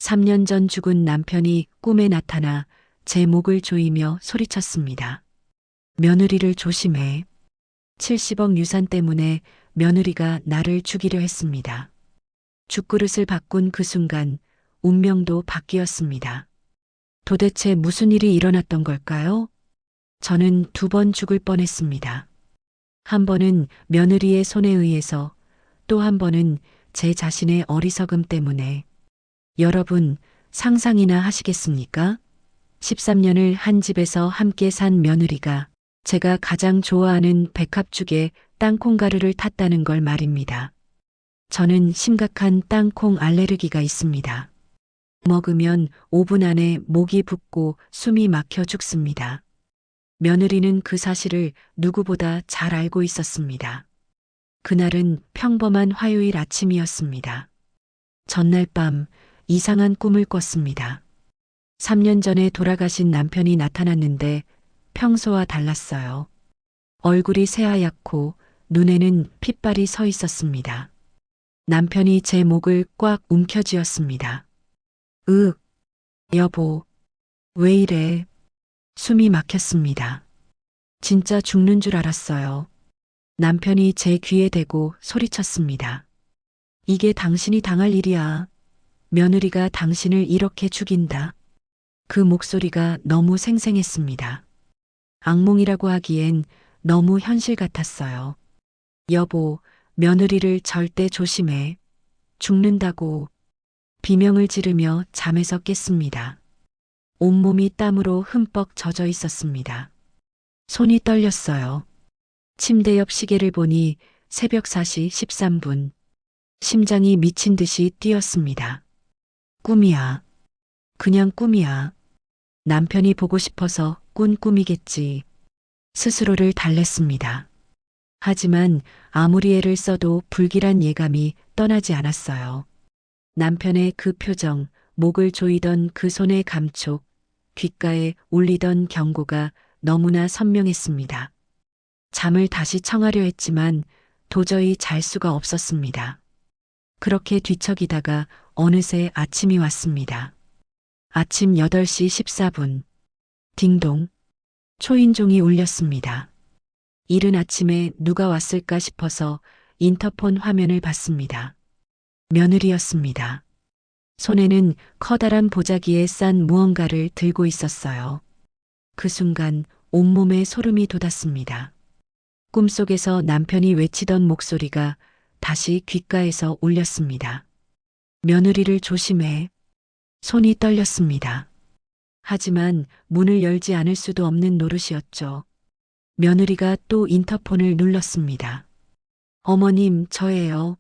3년 전 죽은 남편이 꿈에 나타나 제 목을 조이며 소리쳤습니다. 며느리를 조심해. 70억 유산 때문에 며느리가 나를 죽이려 했습니다. 죽그릇을 바꾼 그 순간 운명도 바뀌었습니다. 도대체 무슨 일이 일어났던 걸까요? 저는 2번 죽을 뻔했습니다. 한 번은 며느리의 손에 의해서, 또 한 번은 제 자신의 어리석음 때문에. 여러분, 상상이나 하시겠습니까? 13년을 한 집에서 함께 산 며느리가 제가 가장 좋아하는 백합죽에 땅콩 가루를 탔다는 걸 말입니다. 저는 심각한 땅콩 알레르기가 있습니다. 먹으면 5분 안에 목이 붓고 숨이 막혀 죽습니다. 며느리는 그 사실을 누구보다 잘 알고 있었습니다. 그날은 평범한 화요일 아침이었습니다. 전날 밤 이상한 꿈을 꿨습니다. 3년 전에 돌아가신 남편이 나타났는데 평소와 달랐어요. 얼굴이 새하얗고 눈에는 핏발이 서 있었습니다. 남편이 제 목을 꽉 움켜쥐었습니다. 여보, 왜 이래? 숨이 막혔습니다. 진짜 죽는 줄 알았어요. 남편이 제 귀에 대고 소리쳤습니다. 이게 당신이 당할 일이야. 며느리가 당신을 이렇게 죽인다. 그 목소리가 너무 생생했습니다. 악몽이라고 하기엔 너무 현실 같았어요. 여보, 며느리를 절대 조심해. 죽는다고. 비명을 지르며 잠에서 깼습니다. 온몸이 땀으로 흠뻑 젖어 있었습니다. 손이 떨렸어요. 침대 옆 시계를 보니 새벽 4시 13분. 심장이 미친 듯이 뛰었습니다. 꿈이야. 그냥 꿈이야. 남편이 보고 싶어서 꾼 꿈이겠지. 스스로를 달랬습니다. 하지만 아무리 애를 써도 불길한 예감이 떠나지 않았어요. 남편의 그 표정, 목을 조이던 그 손의 감촉, 귓가에 울리던 경고가 너무나 선명했습니다. 잠을 다시 청하려 했지만 도저히 잘 수가 없었습니다. 그렇게 뒤척이다가 어느새 아침이 왔습니다. 아침 8시 14분. 딩동. 초인종이 울렸습니다. 이른 아침에 누가 왔을까 싶어서 인터폰 화면을 봤습니다. 며느리였습니다. 손에는 커다란 보자기에 싼 무언가를 들고 있었어요. 그 순간 온몸에 소름이 돋았습니다. 꿈속에서 남편이 외치던 목소리가 다시 귓가에서 울렸습니다. 며느리를 조심해. 손이 떨렸습니다. 하지만 문을 열지 않을 수도 없는 노릇이었죠. 며느리가 또 인터폰을 눌렀습니다. 어머님, 저예요.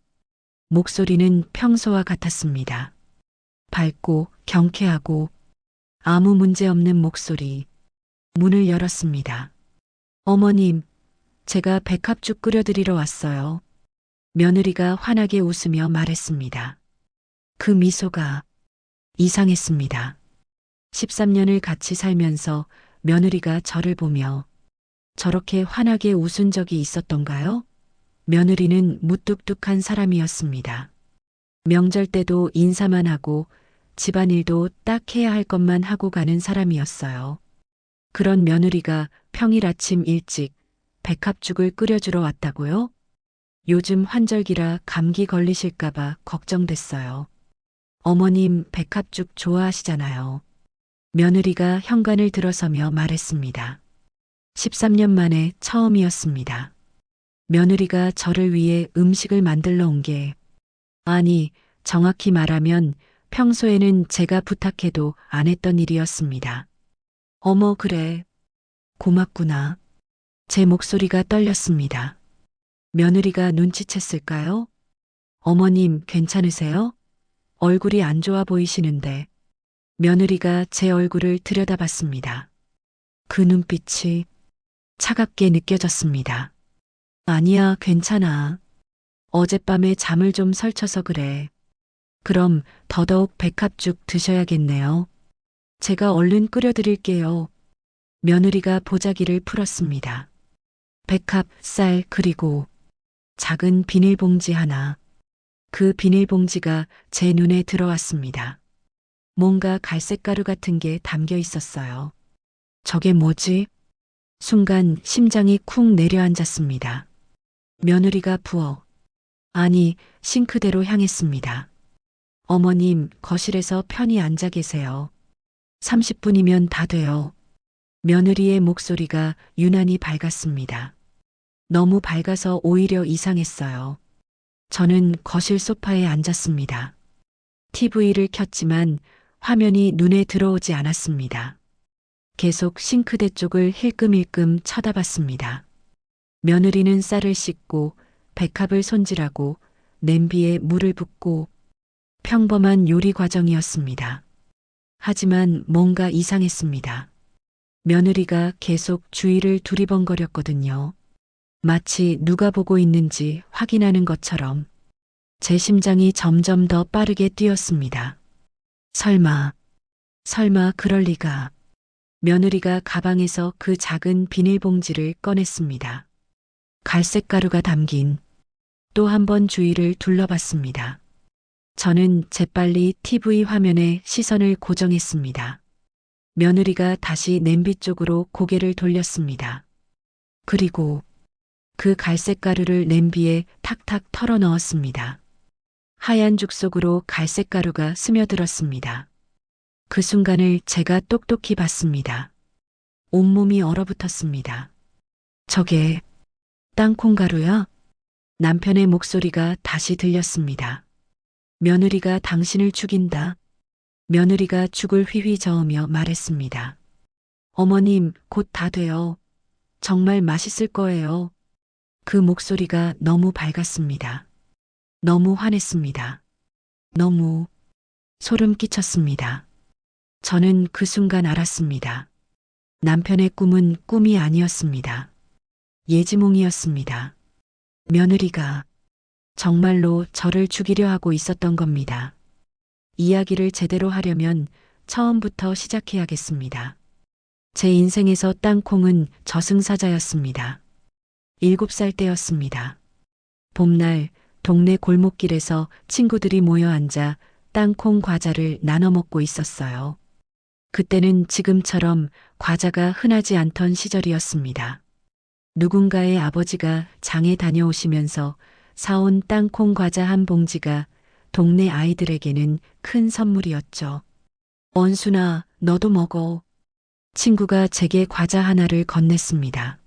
목소리는 평소와 같았습니다. 밝고 경쾌하고 아무 문제 없는 목소리. 문을 열었습니다. 어머님, 제가 백합죽 끓여드리러 왔어요. 며느리가 환하게 웃으며 말했습니다. 그 미소가 이상했습니다. 13년을 같이 살면서 며느리가 저를 보며 저렇게 환하게 웃은 적이 있었던가요? 며느리는 무뚝뚝한 사람이었습니다. 명절 때도 인사만 하고 집안일도 딱 해야 할 것만 하고 가는 사람이었어요. 그런 며느리가 평일 아침 일찍 백합죽을 끓여주러 왔다고요? 요즘 환절기라 감기 걸리실까봐 걱정됐어요. 어머님 백합죽 좋아하시잖아요. 며느리가 현관을 들어서며 말했습니다. 13년 만에 처음이었습니다. 며느리가 저를 위해 음식을 만들러 온 게, 아니, 정확히 말하면 평소에는 제가 부탁해도 안 했던 일이었습니다. 어머, 그래. 고맙구나. 제 목소리가 떨렸습니다. 며느리가 눈치챘을까요? 어머님, 괜찮으세요? 얼굴이 안 좋아 보이시는데. 며느리가 제 얼굴을 들여다봤습니다. 그 눈빛이 차갑게 느껴졌습니다. 아니야, 괜찮아. 어젯밤에 잠을 좀 설쳐서 그래. 그럼 더더욱 백합죽 드셔야겠네요. 제가 얼른 끓여드릴게요. 며느리가 보자기를 풀었습니다. 백합, 쌀, 그리고 작은 비닐봉지 하나. 그 비닐봉지가 제 눈에 들어왔습니다. 뭔가 갈색 가루 같은 게 담겨 있었어요. 저게 뭐지? 순간 심장이 쿵 내려앉았습니다. 며느리가 아니, 싱크대로 향했습니다. 어머님, 거실에서 편히 앉아 계세요. 30분이면 다 돼요. 며느리의 목소리가 유난히 밝았습니다. 너무 밝아서 오히려 이상했어요. 저는 거실 소파에 앉았습니다. TV를 켰지만 화면이 눈에 들어오지 않았습니다. 계속 싱크대 쪽을 힐끔힐끔 쳐다봤습니다. 며느리는 쌀을 씻고 백합을 손질하고 냄비에 물을 붓고 평범한 요리 과정이었습니다. 하지만 뭔가 이상했습니다. 며느리가 계속 주위를 두리번거렸거든요. 마치 누가 보고 있는지 확인하는 것처럼. 제 심장이 점점 더 빠르게 뛰었습니다. 설마 그럴 리가. 며느리가 가방에서 그 작은 비닐봉지를 꺼냈습니다. 갈색 가루가 담긴. 또 한 번 주위를 둘러봤습니다. 저는 재빨리 TV 화면에 시선을 고정했습니다. 며느리가 다시 냄비 쪽으로 고개를 돌렸습니다. 그리고 그 갈색 가루를 냄비에 탁탁 털어 넣었습니다. 하얀 죽 속으로 갈색 가루가 스며들었습니다. 그 순간을 제가 똑똑히 봤습니다. 온몸이 얼어붙었습니다. 저게 땅콩 가루야? 남편의 목소리가 다시 들렸습니다. 며느리가 당신을 죽인다. 며느리가 죽을 휘휘 저으며 말했습니다. 어머님, 곧 다 돼요. 정말 맛있을 거예요. 그 목소리가 너무 밝았습니다. 너무 화냈습니다. 너무 소름 끼쳤습니다. 저는 그 순간 알았습니다. 남편의 꿈은 꿈이 아니었습니다. 예지몽이었습니다. 며느리가 정말로 저를 죽이려 하고 있었던 겁니다. 이야기를 제대로 하려면 처음부터 시작해야겠습니다. 제 인생에서 땅콩은 저승사자였습니다. 7살 때였습니다. 봄날 동네 골목길에서 친구들이 모여 앉아 땅콩 과자를 나눠 먹고 있었어요. 그때는 지금처럼 과자가 흔하지 않던 시절이었습니다. 누군가의 아버지가 장에 다녀오시면서 사온 땅콩 과자 한 봉지가 동네 아이들에게는 큰 선물이었죠. 원순아, 너도 먹어. 친구가 제게 과자 하나를 건넸습니다.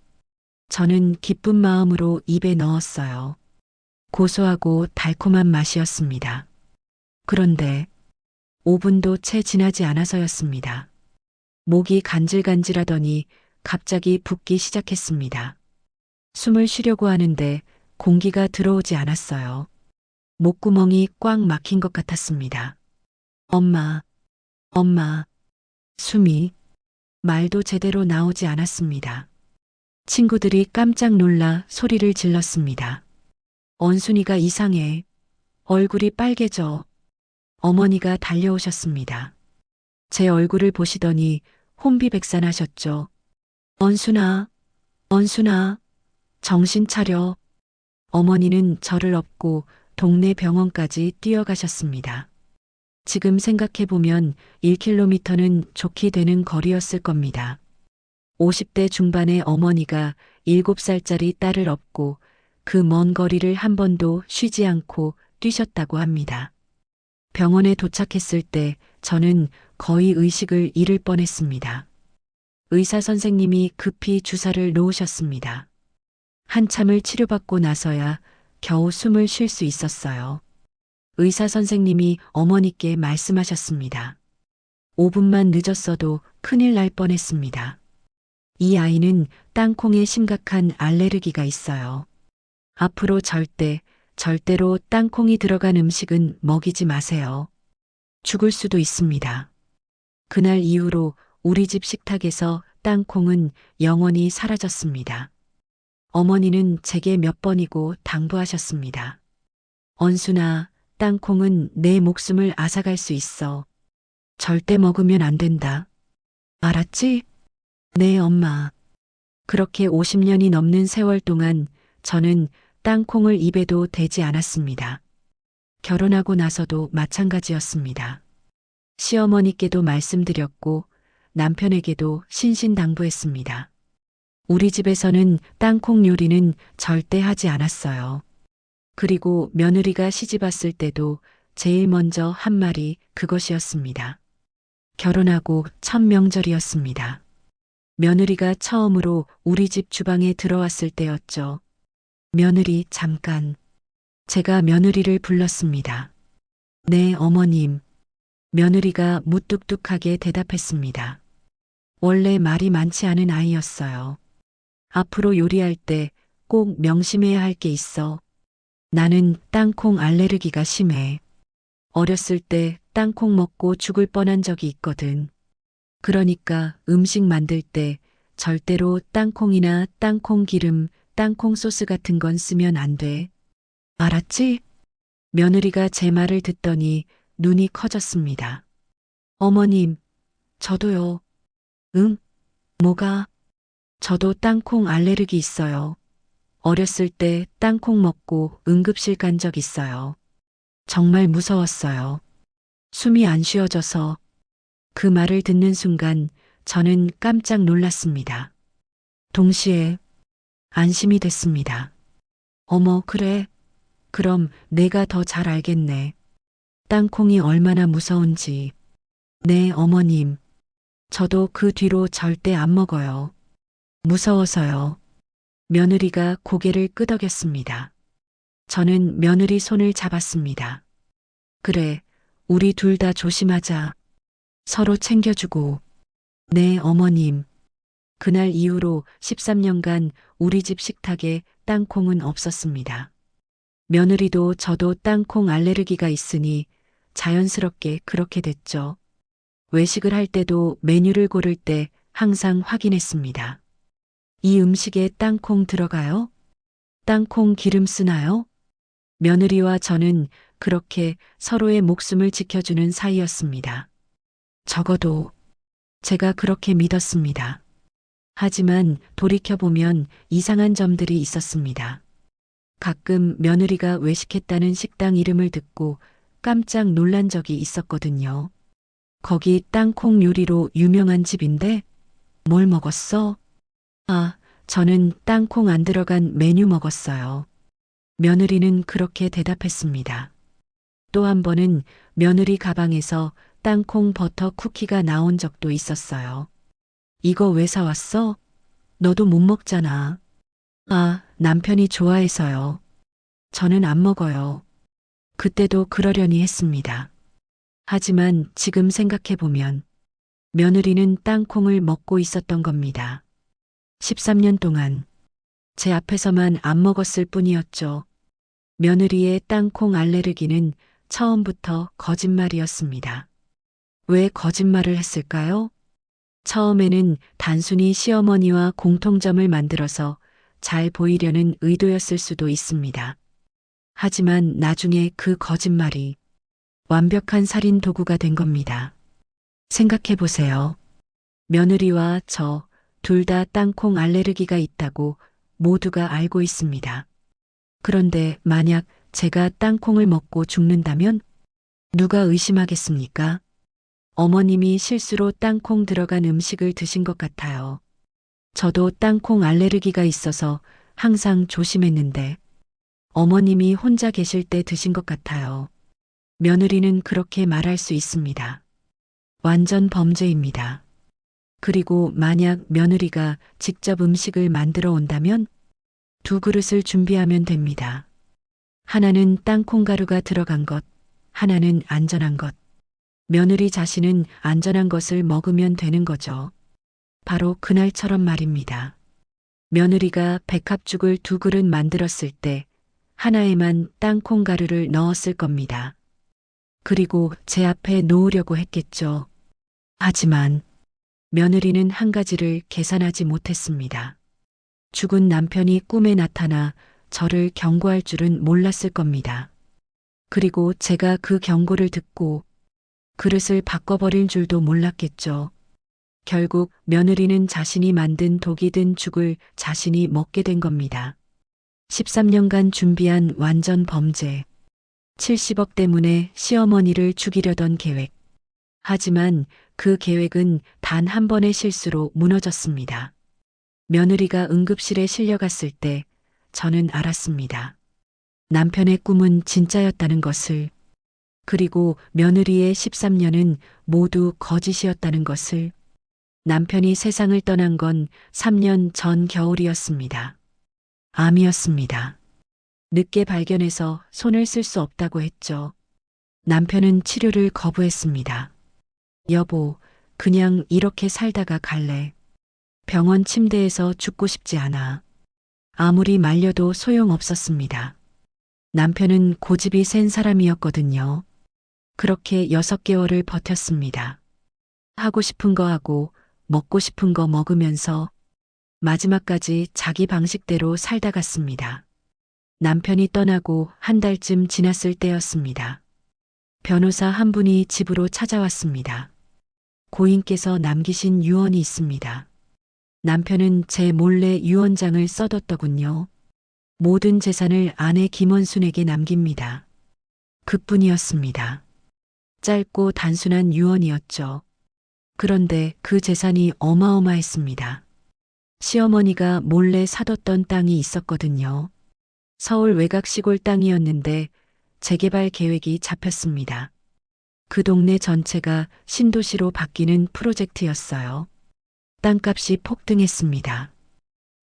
저는 기쁜 마음으로 입에 넣었어요. 고소하고 달콤한 맛이었습니다. 그런데 5분도 채 지나지 않아서였습니다. 목이 간질간질하더니 갑자기 붓기 시작했습니다. 숨을 쉬려고 하는데 공기가 들어오지 않았어요. 목구멍이 꽉 막힌 것 같았습니다. 엄마, 숨이, 말도 제대로 나오지 않았습니다. 친구들이 깜짝 놀라 소리를 질렀습니다. 언순이가 이상해. 얼굴이 빨개져. 어머니가 달려오셨습니다. 제 얼굴을 보시더니 혼비백산하셨죠. 언순아, 정신 차려. 어머니는 저를 업고 동네 병원까지 뛰어가셨습니다. 지금 생각해보면 1km는 좋게 되는 거리였을 겁니다. 50대 중반의 어머니가 7살짜리 딸을 업고 그 먼 거리를 한 번도 쉬지 않고 뛰셨다고 합니다. 병원에 도착했을 때 저는 거의 의식을 잃을 뻔했습니다. 의사 선생님이 급히 주사를 놓으셨습니다. 한참을 치료받고 나서야 겨우 숨을 쉴 수 있었어요. 의사 선생님이 어머니께 말씀하셨습니다. 5분만 늦었어도 큰일 날 뻔했습니다. 이 아이는 땅콩에 심각한 알레르기가 있어요. 앞으로 절대로 땅콩이 들어간 음식은 먹이지 마세요. 죽을 수도 있습니다. 그날 이후로 우리 집 식탁에서 땅콩은 영원히 사라졌습니다. 어머니는 제게 몇 번이고 당부하셨습니다. 언순아, 땅콩은 내 목숨을 앗아갈 수 있어. 절대 먹으면 안 된다. 알았지? 네, 엄마. 그렇게 50년이 넘는 세월 동안 저는 땅콩을 입에도 대지 않았습니다. 결혼하고 나서도 마찬가지였습니다. 시어머니께도 말씀드렸고 남편에게도 신신당부했습니다. 우리 집에서는 땅콩 요리는 절대 하지 않았어요. 그리고 며느리가 시집 왔을 때도 제일 먼저 한 말이 그것이었습니다. 결혼하고 첫 명절이었습니다. 며느리가 처음으로 우리 집 주방에 들어왔을 때였죠. 며느리 잠깐. 제가 며느리를 불렀습니다. 네, 어머님. 며느리가 무뚝뚝하게 대답했습니다. 원래 말이 많지 않은 아이였어요. 앞으로 요리할 때 꼭 명심해야 할 게 있어. 나는 땅콩 알레르기가 심해. 어렸을 때 땅콩 먹고 죽을 뻔한 적이 있거든. 그러니까 음식 만들 때 절대로 땅콩이나 땅콩 기름, 땅콩 소스 같은 건 쓰면 안 돼. 알았지? 며느리가 제 말을 듣더니 눈이 커졌습니다. 어머님, 저도요. 응? 뭐가? 저도 땅콩 알레르기 있어요. 어렸을 때 땅콩 먹고 응급실 간 적 있어요. 정말 무서웠어요. 숨이 안 쉬어져서. 그 말을 듣는 순간 저는 깜짝 놀랐습니다. 동시에 안심이 됐습니다. 어머, 그래. 그럼 내가 더 잘 알겠네. 땅콩이 얼마나 무서운지. 네, 어머님. 저도 그 뒤로 절대 안 먹어요. 무서워서요. 며느리가 고개를 끄덕였습니다. 저는 며느리 손을 잡았습니다. 그래, 우리 둘 다 조심하자. 서로 챙겨주고. 네, 어머님. 그날 이후로 13년간 우리 집 식탁에 땅콩은 없었습니다. 며느리도 저도 땅콩 알레르기가 있으니 자연스럽게 그렇게 됐죠. 외식을 할 때도 메뉴를 고를 때 항상 확인했습니다. 이 음식에 땅콩 들어가요? 땅콩 기름 쓰나요? 며느리와 저는 그렇게 서로의 목숨을 지켜주는 사이였습니다. 적어도 제가 그렇게 믿었습니다. 하지만 돌이켜보면 이상한 점들이 있었습니다. 가끔 며느리가 외식했다는 식당 이름을 듣고 깜짝 놀란 적이 있었거든요. 거기 땅콩 요리로 유명한 집인데 뭘 먹었어? 아, 저는 땅콩 안 들어간 메뉴 먹었어요. 며느리는 그렇게 대답했습니다. 또 한 번은 며느리 가방에서 땅콩 버터 쿠키가 나온 적도 있었어요. 이거 왜 사왔어? 너도 못 먹잖아. 아, 남편이 좋아해서요. 저는 안 먹어요. 그때도 그러려니 했습니다. 하지만 지금 생각해보면 며느리는 땅콩을 먹고 있었던 겁니다. 13년 동안 제 앞에서만 안 먹었을 뿐이었죠. 며느리의 땅콩 알레르기는 처음부터 거짓말이었습니다. 왜 거짓말을 했을까요? 처음에는 단순히 시어머니와 공통점을 만들어서 잘 보이려는 의도였을 수도 있습니다. 하지만 나중에 그 거짓말이 완벽한 살인 도구가 된 겁니다. 생각해 보세요. 며느리와 저 둘 다 땅콩 알레르기가 있다고 모두가 알고 있습니다. 그런데 만약 제가 땅콩을 먹고 죽는다면 누가 의심하겠습니까? 어머님이 실수로 땅콩 들어간 음식을 드신 것 같아요. 저도 땅콩 알레르기가 있어서 항상 조심했는데 어머님이 혼자 계실 때 드신 것 같아요. 며느리는 그렇게 말할 수 있습니다. 완전 범죄입니다. 그리고 만약 며느리가 직접 음식을 만들어 온다면 두 그릇을 준비하면 됩니다. 하나는 땅콩 가루가 들어간 것, 하나는 안전한 것. 며느리 자신은 안전한 것을 먹으면 되는 거죠. 바로 그날처럼 말입니다. 며느리가 백합죽을 두 그릇 만들었을 때 하나에만 땅콩 가루를 넣었을 겁니다. 그리고 제 앞에 놓으려고 했겠죠. 하지만 며느리는 한 가지를 계산하지 못했습니다. 죽은 남편이 꿈에 나타나 저를 경고할 줄은 몰랐을 겁니다. 그리고 제가 그 경고를 듣고 그릇을 바꿔버릴 줄도 몰랐겠죠. 결국 며느리는 자신이 만든 독이 든 죽을 자신이 먹게 된 겁니다. 13년간 준비한 완전 범죄. 70억 때문에 시어머니를 죽이려던 계획. 하지만 그 계획은 단 한 번의 실수로 무너졌습니다. 며느리가 응급실에 실려갔을 때 저는 알았습니다. 남편의 꿈은 진짜였다는 것을, 그리고 며느리의 13년은 모두 거짓이었다는 것을. 남편이 세상을 떠난 건 3년 전 겨울이었습니다. 암이었습니다. 늦게 발견해서 손을 쓸 수 없다고 했죠. 남편은 치료를 거부했습니다. 여보, 그냥 이렇게 살다가 갈래. 병원 침대에서 죽고 싶지 않아. 아무리 말려도 소용없었습니다. 남편은 고집이 센 사람이었거든요. 그렇게 6개월을 버텼습니다. 하고 싶은 거 하고 먹고 싶은 거 먹으면서 마지막까지 자기 방식대로 살다 갔습니다. 남편이 떠나고 한 달쯤 지났을 때였습니다. 변호사 한 분이 집으로 찾아왔습니다. 고인께서 남기신 유언이 있습니다. 남편은 제 몰래 유언장을 써뒀더군요. 모든 재산을 아내 김원순에게 남깁니다. 그뿐이었습니다. 짧고 단순한 유언이었죠. 그런데 그 재산이 어마어마했습니다. 시어머니가 몰래 사뒀던 땅이 있었거든요. 서울 외곽 시골 땅이었는데 재개발 계획이 잡혔습니다. 그 동네 전체가 신도시로 바뀌는 프로젝트였어요. 땅값이 폭등했습니다.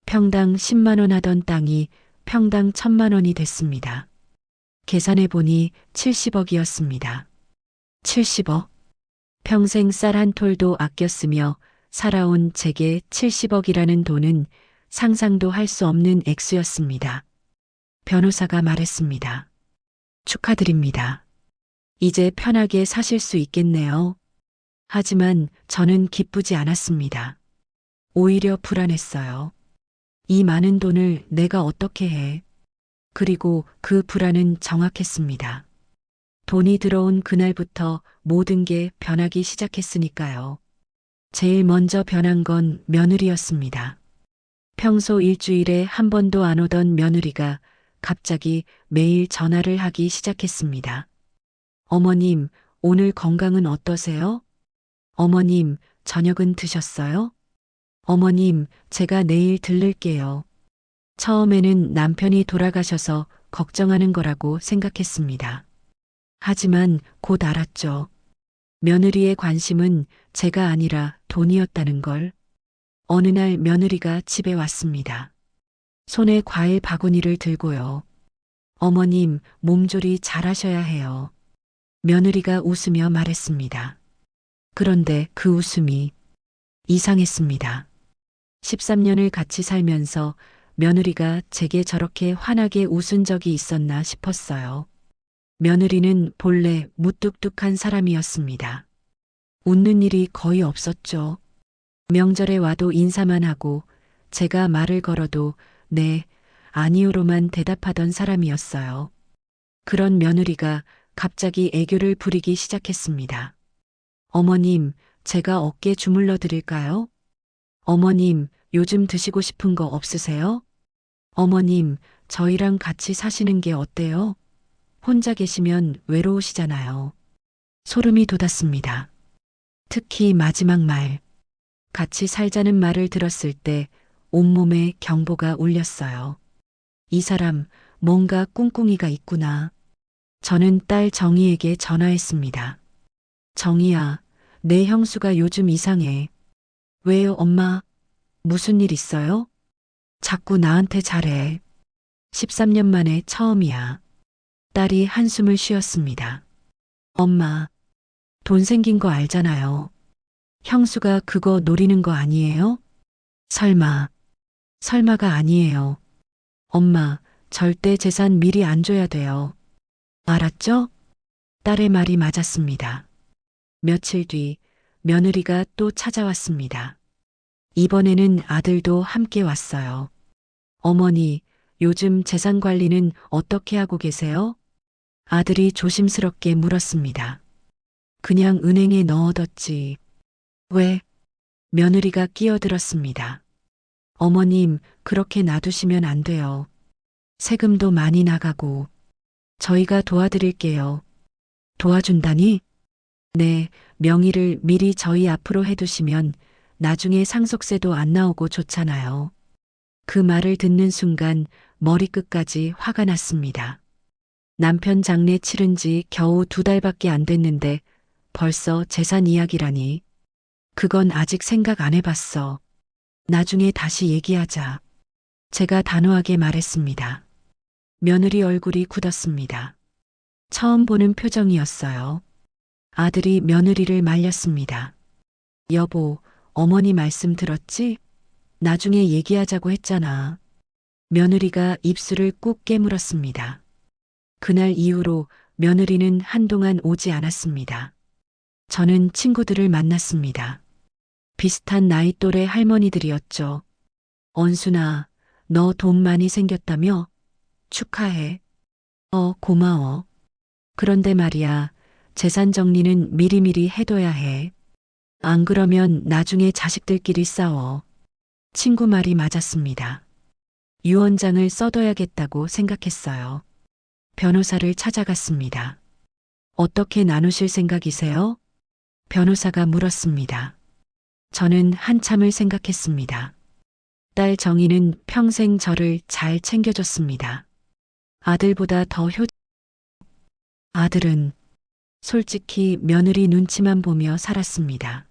평당 10만 원 하던 땅이 평당 1,000만 원이 됐습니다. 계산해 보니 70억이었습니다. 70억? 평생 쌀 한 톨도 아껴 쓰며 살아온 제게 70억이라는 돈은 상상도 할 수 없는 액수였습니다. 변호사가 말했습니다. 축하드립니다. 이제 편하게 사실 수 있겠네요. 하지만 저는 기쁘지 않았습니다. 오히려 불안했어요. 이 많은 돈을 내가 어떻게 해? 그리고 그 불안은 정확했습니다. 돈이 들어온 그날부터 모든 게 변하기 시작했으니까요. 제일 먼저 변한 건 며느리였습니다. 평소 일주일에 한 번도 안 오던 며느리가 갑자기 매일 전화를 하기 시작했습니다. 어머님, 오늘 건강은 어떠세요? 어머님, 저녁은 드셨어요? 어머님, 제가 내일 들를게요. 처음에는 남편이 돌아가셔서 걱정하는 거라고 생각했습니다. 하지만 곧 알았죠. 며느리의 관심은 제가 아니라 돈이었다는 걸. 어느 날 며느리가 집에 왔습니다. 손에 과일 바구니를 들고요. 어머님, 몸조리 잘하셔야 해요. 며느리가 웃으며 말했습니다. 그런데 그 웃음이 이상했습니다. 13년을 같이 살면서 며느리가 제게 저렇게 환하게 웃은 적이 있었나 싶었어요. 며느리는 본래 무뚝뚝한 사람이었습니다. 웃는 일이 거의 없었죠. 명절에 와도 인사만 하고 제가 말을 걸어도 네, 아니요로만 대답하던 사람이었어요. 그런 며느리가 갑자기 애교를 부리기 시작했습니다. 어머님, 제가 어깨 주물러 드릴까요? 어머님, 요즘 드시고 싶은 거 없으세요? 어머님, 저희랑 같이 사시는 게 어때요? 혼자 계시면 외로우시잖아요. 소름이 돋았습니다. 특히 마지막 말. 같이 살자는 말을 들었을 때 온몸에 경보가 울렸어요. 이 사람 뭔가 꿍꿍이가 있구나. 저는 딸 정희에게 전화했습니다. 정희야, 내 형수가 요즘 이상해. 왜요, 엄마? 무슨 일 있어요? 자꾸 나한테 잘해. 13년 만에 처음이야. 딸이 한숨을 쉬었습니다. 엄마, 돈 생긴 거 알잖아요. 형수가 그거 노리는 거 아니에요? 설마, 설마가 아니에요. 엄마, 절대 재산 미리 안 줘야 돼요. 알았죠? 딸의 말이 맞았습니다. 며칠 뒤 며느리가 또 찾아왔습니다. 이번에는 아들도 함께 왔어요. 어머니, 요즘 재산 관리는 어떻게 하고 계세요? 아들이 조심스럽게 물었습니다. 그냥 은행에 넣어뒀지. 왜? 며느리가 끼어들었습니다. 어머님, 그렇게 놔두시면 안 돼요. 세금도 많이 나가고. 저희가 도와드릴게요. 도와준다니? 네, 명의를 미리 저희 앞으로 해두시면 나중에 상속세도 안 나오고 좋잖아요. 그 말을 듣는 순간 머리끝까지 화가 났습니다. 남편 장례 치른 지 겨우 2달밖에 안 됐는데 벌써 재산 이야기라니. 그건 아직 생각 안 해봤어. 나중에 다시 얘기하자. 제가 단호하게 말했습니다. 며느리 얼굴이 굳었습니다. 처음 보는 표정이었어요. 아들이 며느리를 말렸습니다. 여보, 어머니 말씀 들었지? 나중에 얘기하자고 했잖아. 며느리가 입술을 꾹 깨물었습니다. 그날 이후로 며느리는 한동안 오지 않았습니다. 저는 친구들을 만났습니다. 비슷한 나이 또래 할머니들이었죠. 언순아, 너 돈 많이 생겼다며? 축하해. 고마워. 그런데 말이야, 재산 정리는 미리미리 해둬야 해. 안 그러면 나중에 자식들끼리 싸워. 친구 말이 맞았습니다. 유언장을 써둬야겠다고 생각했어요. 변호사를 찾아갔습니다. 어떻게 나누실 생각이세요? 변호사가 물었습니다. 저는 한참을 생각했습니다. 딸 정희는 평생 저를 잘 챙겨줬습니다. 아들보다 더 아들은 솔직히 며느리 눈치만 보며 살았습니다.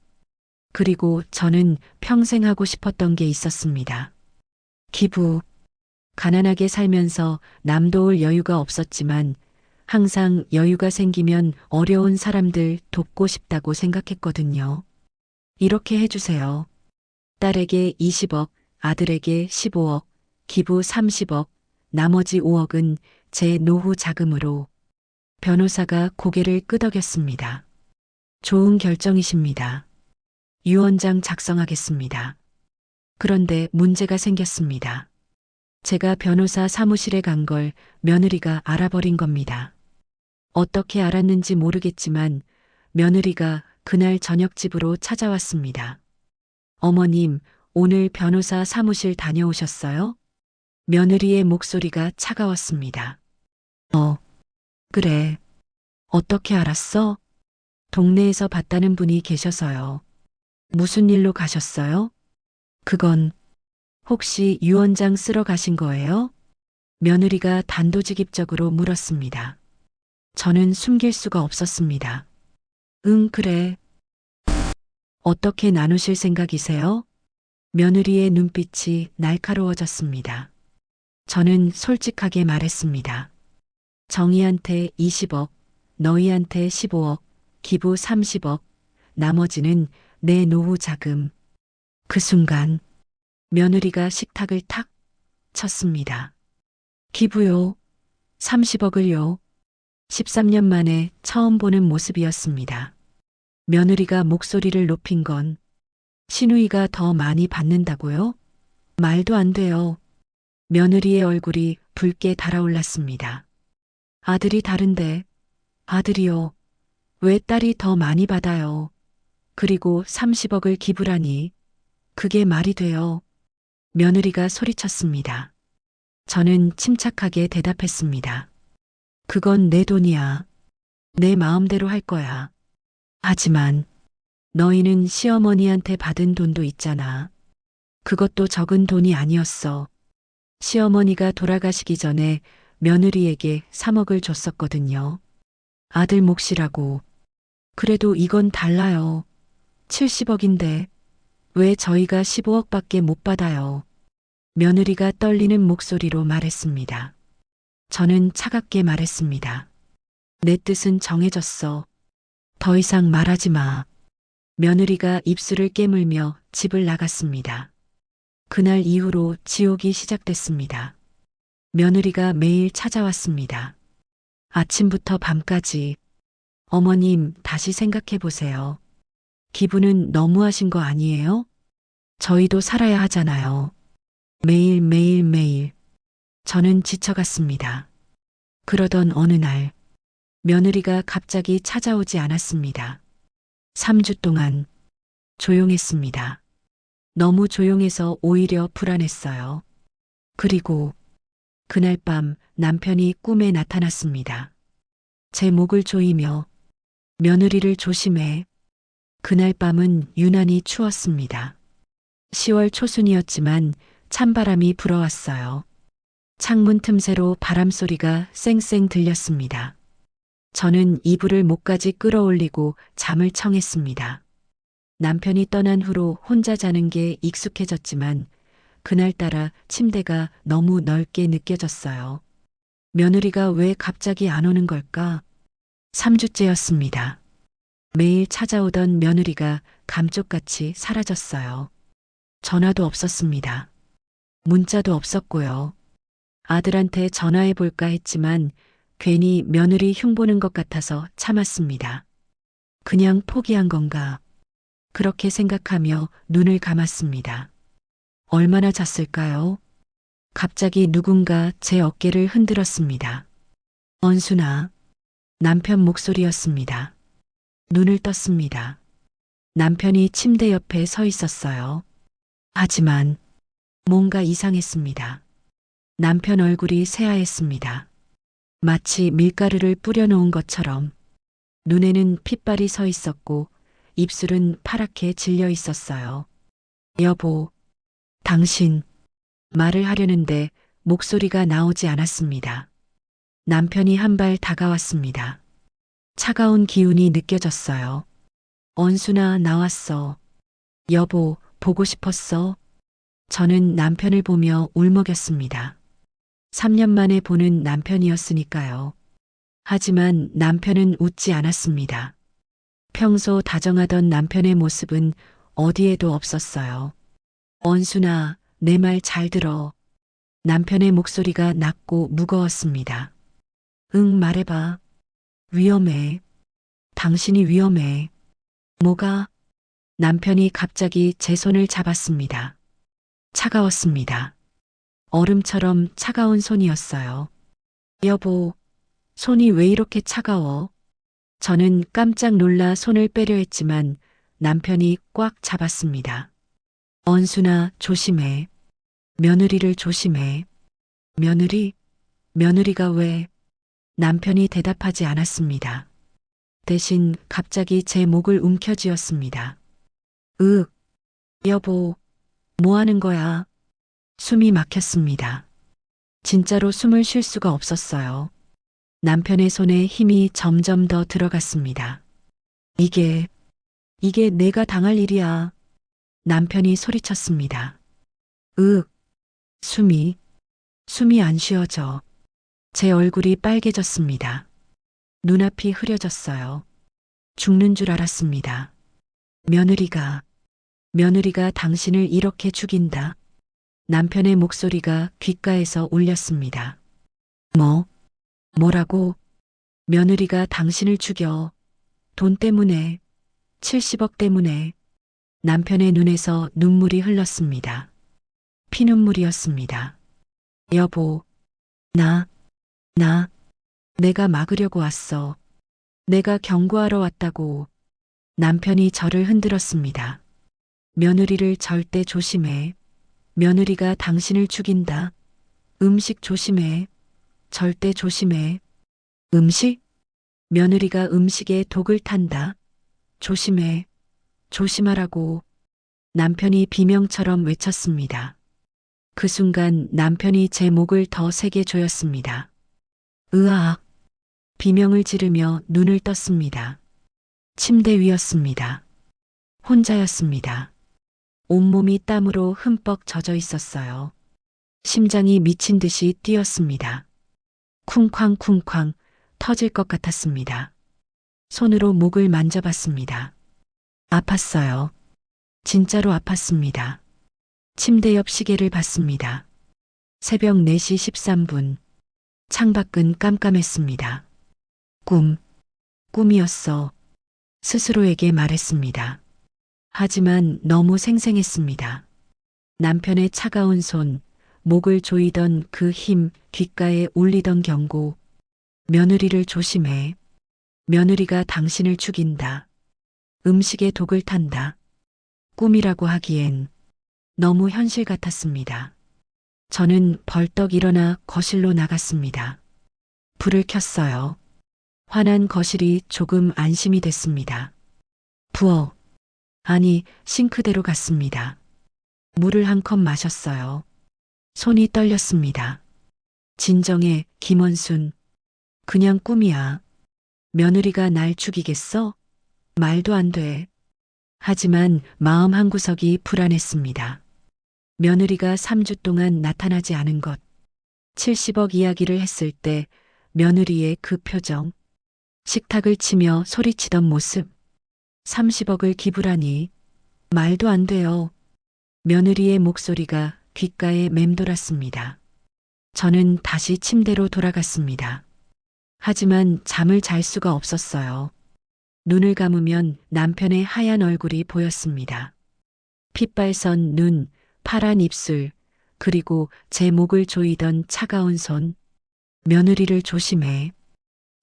그리고 저는 평생 하고 싶었던 게 있었습니다. 기부. 가난하게 살면서 남 도울 여유가 없었지만 항상 여유가 생기면 어려운 사람들 돕고 싶다고 생각했거든요. 이렇게 해주세요. 딸에게 20억, 아들에게 15억, 기부 30억, 나머지 5억은 제 노후 자금으로. 변호사가 고개를 끄덕였습니다. 좋은 결정이십니다. 유언장 작성하겠습니다. 그런데 문제가 생겼습니다. 제가 변호사 사무실에 간 걸 며느리가 알아버린 겁니다. 어떻게 알았는지 모르겠지만 며느리가 그날 저녁 집으로 찾아왔습니다. 어머님, 오늘 변호사 사무실 다녀오셨어요? 며느리의 목소리가 차가웠습니다. 그래. 어떻게 알았어? 동네에서 봤다는 분이 계셔서요. 무슨 일로 가셨어요? 그건 혹시 유언장 쓰러 가신 거예요? 며느리가 단도직입적으로 물었습니다. 저는 숨길 수가 없었습니다. 응, 그래. 어떻게 나누실 생각이세요? 며느리의 눈빛이 날카로워졌습니다. 저는 솔직하게 말했습니다. 정희한테 20억, 너희한테 15억, 기부 30억, 나머지는 내 노후 자금. 그 순간 며느리가 식탁을 탁 쳤습니다. 기부요. 30억을요. 13년 만에 처음 보는 모습이었습니다. 며느리가 목소리를 높인 건 시누이가 더 많이 받는다고요? 말도 안 돼요. 며느리의 얼굴이 붉게 달아올랐습니다. 아들이 다른데, 아들이요. 왜 딸이 더 많이 받아요? 그리고 30억을 기부라니. 그게 말이 돼요. 며느리가 소리쳤습니다. 저는 침착하게 대답했습니다. 그건 내 돈이야. 내 마음대로 할 거야. 하지만 너희는 시어머니한테 받은 돈도 있잖아. 그것도 적은 돈이 아니었어. 시어머니가 돌아가시기 전에 며느리에게 3억을 줬었거든요. 아들 몫이라고. 그래도 이건 달라요. 70억인데 왜 저희가 15억밖에 못 받아요? 며느리가 떨리는 목소리로 말했습니다. 저는 차갑게 말했습니다. 내 뜻은 정해졌어. 더 이상 말하지 마. 며느리가 입술을 깨물며 집을 나갔습니다. 그날 이후로 지옥이 시작됐습니다. 며느리가 매일 찾아왔습니다. 아침부터 밤까지. 어머님, 다시 생각해 보세요. 기부는 너무하신 거 아니에요? 저희도 살아야 하잖아요. 매일 매일 매일. 저는 지쳐갔습니다. 그러던 어느 날, 며느리가 갑자기 찾아오지 않았습니다. 3주 동안 조용했습니다. 너무 조용해서 오히려 불안했어요. 그리고 그날 밤 남편이 꿈에 나타났습니다. 제 목을 조이며 며느리를 조심해. 그날 밤은 유난히 추웠습니다. 10월 초순이었지만 찬바람이 불어왔어요. 창문 틈새로 바람소리가 쌩쌩 들렸습니다. 저는 이불을 목까지 끌어올리고 잠을 청했습니다. 남편이 떠난 후로 혼자 자는 게 익숙해졌지만 그날따라 침대가 너무 넓게 느껴졌어요. 며느리가 왜 갑자기 안 오는 걸까? 3주째였습니다. 매일 찾아오던 며느리가 감쪽같이 사라졌어요. 전화도 없었습니다. 문자도 없었고요. 아들한테 전화해 볼까 했지만 괜히 며느리 흉보는 것 같아서 참았습니다. 그냥 포기한 건가? 그렇게 생각하며 눈을 감았습니다. 얼마나 잤을까요? 갑자기 누군가 제 어깨를 흔들었습니다. 언순아, 남편 목소리였습니다. 눈을 떴습니다. 남편이 침대 옆에 서 있었어요. 하지만 뭔가 이상했습니다. 남편 얼굴이 새하였습니다. 마치 밀가루를 뿌려놓은 것처럼 눈에는 핏발이 서 있었고 입술은 파랗게 질려 있었어요. 여보, 당신, 말을 하려는데 목소리가 나오지 않았습니다. 남편이 한 발 다가왔습니다. 차가운 기운이 느껴졌어요. 언순아, 나왔어. 여보, 보고 싶었어. 저는 남편을 보며 울먹였습니다. 3년 만에 보는 남편이었으니까요. 하지만 남편은 웃지 않았습니다. 평소 다정하던 남편의 모습은 어디에도 없었어요. 언순아, 내 말 잘 들어. 남편의 목소리가 낮고 무거웠습니다. 응, 말해봐. 위험해. 당신이 위험해. 뭐가? 남편이 갑자기 제 손을 잡았습니다. 차가웠습니다. 얼음처럼 차가운 손이었어요. 여보, 손이 왜 이렇게 차가워? 저는 깜짝 놀라 손을 빼려 했지만 남편이 꽉 잡았습니다. 언순아, 조심해. 며느리를 조심해. 며느리? 며느리가 왜? 남편이 대답하지 않았습니다. 대신 갑자기 제 목을 움켜쥐었습니다. 여보, 뭐 하는 거야? 숨이 막혔습니다. 진짜로 숨을 쉴 수가 없었어요. 남편의 손에 힘이 점점 더 들어갔습니다. 이게 내가 당할 일이야. 남편이 소리쳤습니다. 숨이 안 쉬어져. 제 얼굴이 빨개졌습니다. 눈앞이 흐려졌어요. 죽는 줄 알았습니다. 며느리가 당신을 이렇게 죽인다. 남편의 목소리가 귓가에서 울렸습니다. 뭐라고? 며느리가 당신을 죽여. 돈 때문에, 70억 때문에. 남편의 눈에서 눈물이 흘렀습니다. 피눈물이었습니다. 여보, 내가 막으려고 왔어. 내가 경고하러 왔다고. 남편이 저를 흔들었습니다. 며느리를 절대 조심해. 며느리가 당신을 죽인다. 음식 조심해. 절대 조심해. 음식? 며느리가 음식에 독을 탄다. 조심해. 조심하라고. 남편이 비명처럼 외쳤습니다. 그 순간 남편이 제 목을 더 세게 조였습니다. 으악. 비명을 지르며 눈을 떴습니다. 침대 위였습니다. 혼자였습니다. 온몸이 땀으로 흠뻑 젖어 있었어요. 심장이 미친 듯이 뛰었습니다. 쿵쾅쿵쾅 터질 것 같았습니다. 손으로 목을 만져봤습니다. 아팠어요. 진짜로 아팠습니다. 침대 옆 시계를 봤습니다. 새벽 4시 13분. 창밖은 깜깜했습니다. 꿈이었어. 스스로에게 말했습니다. 하지만 너무 생생했습니다. 남편의 차가운 손, 목을 조이던 그 힘, 귓가에 울리던 경고. 며느리를 조심해. 며느리가 당신을 죽인다. 음식에 독을 탄다. 꿈이라고 하기엔 너무 현실 같았습니다. 저는 벌떡 일어나 거실로 나갔습니다. 불을 켰어요. 환한 거실이 조금 안심이 됐습니다. 부엌, 아니 싱크대로 갔습니다. 물을 한 컵 마셨어요. 손이 떨렸습니다. 진정해, 김원순. 그냥 꿈이야. 며느리가 날 죽이겠어? 말도 안 돼. 하지만 마음 한구석이 불안했습니다. 며느리가 3주 동안 나타나지 않은 것. 70억 이야기를 했을 때 며느리의 그 표정. 식탁을 치며 소리치던 모습. 30억을 기부라니. 말도 안 돼요. 며느리의 목소리가 귓가에 맴돌았습니다. 저는 다시 침대로 돌아갔습니다. 하지만 잠을 잘 수가 없었어요. 눈을 감으면 남편의 하얀 얼굴이 보였습니다. 핏발선 눈, 파란 입술, 그리고 제 목을 조이던 차가운 손. 며느리를 조심해.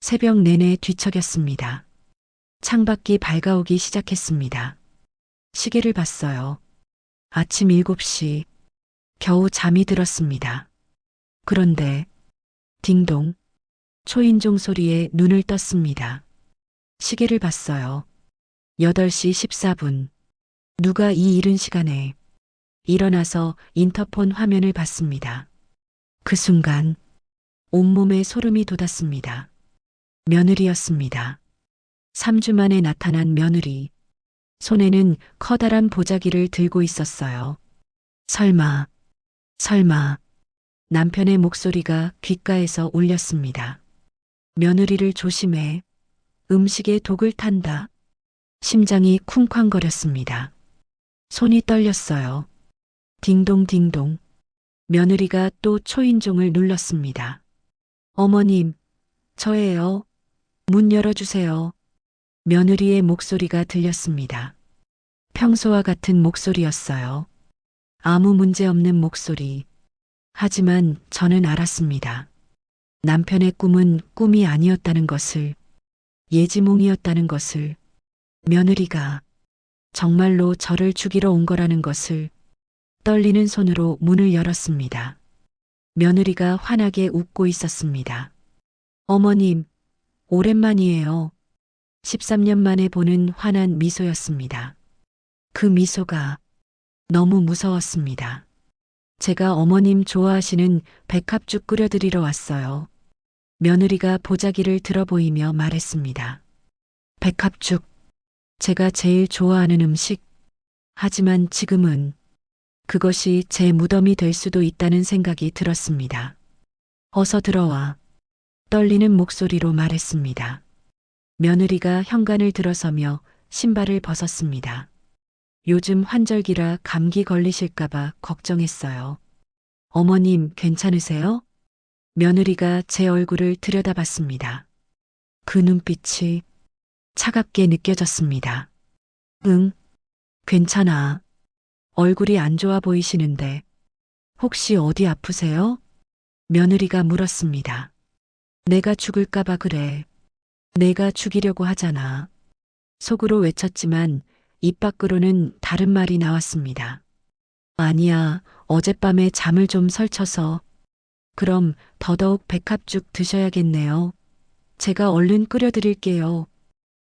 새벽 내내 뒤척였습니다. 창밖이 밝아오기 시작했습니다. 시계를 봤어요. 아침 7시. 겨우 잠이 들었습니다. 그런데 딩동. 초인종 소리에 눈을 떴습니다. 시계를 봤어요. 8시 14분. 누가 이 이른 시간에. 일어나서 인터폰 화면을 봤습니다. 그 순간 온몸에 소름이 돋았습니다. 며느리였습니다. 3주 만에 나타난 며느리. 손에는 커다란 보자기를 들고 있었어요. 설마. 남편의 목소리가 귓가에서 울렸습니다. 며느리를 조심해. 음식에 독을 탄다. 심장이 쿵쾅거렸습니다. 손이 떨렸어요. 딩동딩동. 며느리가 또 초인종을 눌렀습니다. 어머님, 저예요. 문 열어주세요. 며느리의 목소리가 들렸습니다. 평소와 같은 목소리였어요. 아무 문제 없는 목소리. 하지만 저는 알았습니다. 남편의 꿈은 꿈이 아니었다는 것을, 예지몽이었다는 것을, 며느리가 정말로 저를 죽이러 온 거라는 것을. 떨리는 손으로 문을 열었습니다. 며느리가 환하게 웃고 있었습니다. 어머님, 오랜만이에요. 13년 만에 보는 환한 미소였습니다. 그 미소가 너무 무서웠습니다. 제가 어머님 좋아하시는 백합죽 끓여드리러 왔어요. 며느리가 보자기를 들어 보이며 말했습니다. 백합죽, 제가 제일 좋아하는 음식. 하지만 지금은 그것이 제 무덤이 될 수도 있다는 생각이 들었습니다. 어서 들어와. 떨리는 목소리로 말했습니다. 며느리가 현관을 들어서며 신발을 벗었습니다. 요즘 환절기라 감기 걸리실까봐 걱정했어요. 어머님, 괜찮으세요? 며느리가 제 얼굴을 들여다봤습니다. 그 눈빛이 차갑게 느껴졌습니다. 응, 괜찮아. 얼굴이 안 좋아 보이시는데 혹시 어디 아프세요? 며느리가 물었습니다. 내가 죽을까봐 그래. 내가 죽이려고 하잖아. 속으로 외쳤지만 입 밖으로는 다른 말이 나왔습니다. 아니야, 어젯밤에 잠을 좀 설쳐서. 그럼 더더욱 백합죽 드셔야겠네요. 제가 얼른 끓여드릴게요.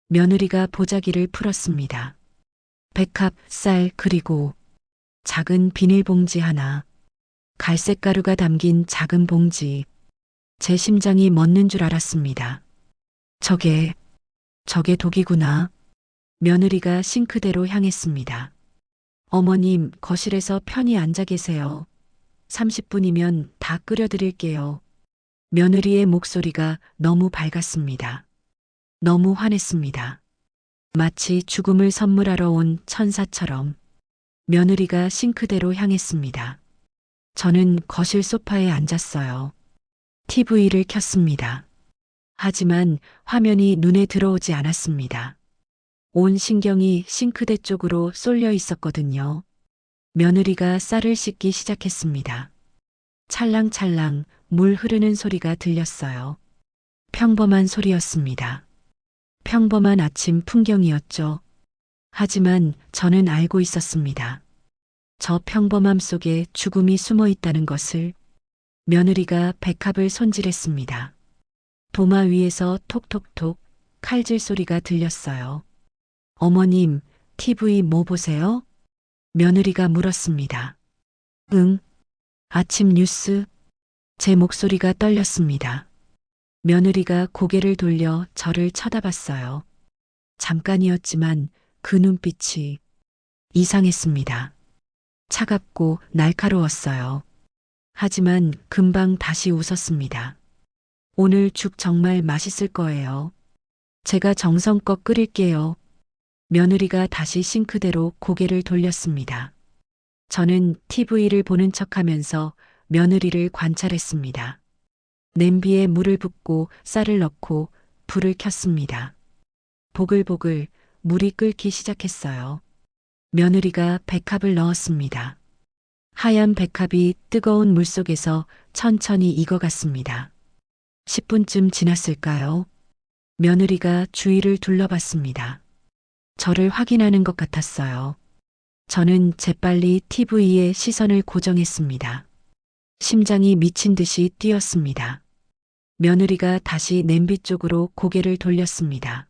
며느리가 보자기를 풀었습니다. 백합, 쌀, 그리고 작은 비닐봉지 하나. 갈색 가루가 담긴 작은 봉지. 제 심장이 멎는 줄 알았습니다. 저게 독이구나. 며느리가 싱크대로 향했습니다. 어머님, 거실에서 편히 앉아 계세요. 30분이면 다 끓여드릴게요. 며느리의 목소리가 너무 밝았습니다. 너무 환했습니다. 마치 죽음을 선물하러 온 천사처럼. 며느리가 싱크대로 향했습니다. 저는 거실 소파에 앉았어요. TV를 켰습니다. 하지만 화면이 눈에 들어오지 않았습니다. 온 신경이 싱크대 쪽으로 쏠려 있었거든요. 며느리가 쌀을 씻기 시작했습니다. 찰랑찰랑 물 흐르는 소리가 들렸어요. 평범한 소리였습니다. 평범한 아침 풍경이었죠. 하지만 저는 알고 있었습니다. 저 평범함 속에 죽음이 숨어 있다는 것을. 며느리가 백합을 손질했습니다. 도마 위에서 톡톡톡 칼질 소리가 들렸어요. 어머님, TV 뭐 보세요? 며느리가 물었습니다. 응, 아침 뉴스. 제 목소리가 떨렸습니다. 며느리가 고개를 돌려 저를 쳐다봤어요. 잠깐이었지만 그 눈빛이 이상했습니다. 차갑고 날카로웠어요. 하지만 금방 다시 웃었습니다. 오늘 죽 정말 맛있을 거예요. 제가 정성껏 끓일게요. 며느리가 다시 싱크대로 고개를 돌렸습니다. 저는 TV를 보는 척하면서 며느리를 관찰했습니다. 냄비에 물을 붓고 쌀을 넣고 불을 켰습니다. 보글보글 물이 끓기 시작했어요. 며느리가 백합을 넣었습니다. 하얀 백합이 뜨거운 물 속에서 천천히 익어갔습니다. 10분쯤 지났을까요? 며느리가 주위를 둘러봤습니다. 저를 확인하는 것 같았어요. 저는 재빨리 TV에 시선을 고정했습니다. 심장이 미친 듯이 뛰었습니다. 며느리가 다시 냄비 쪽으로 고개를 돌렸습니다.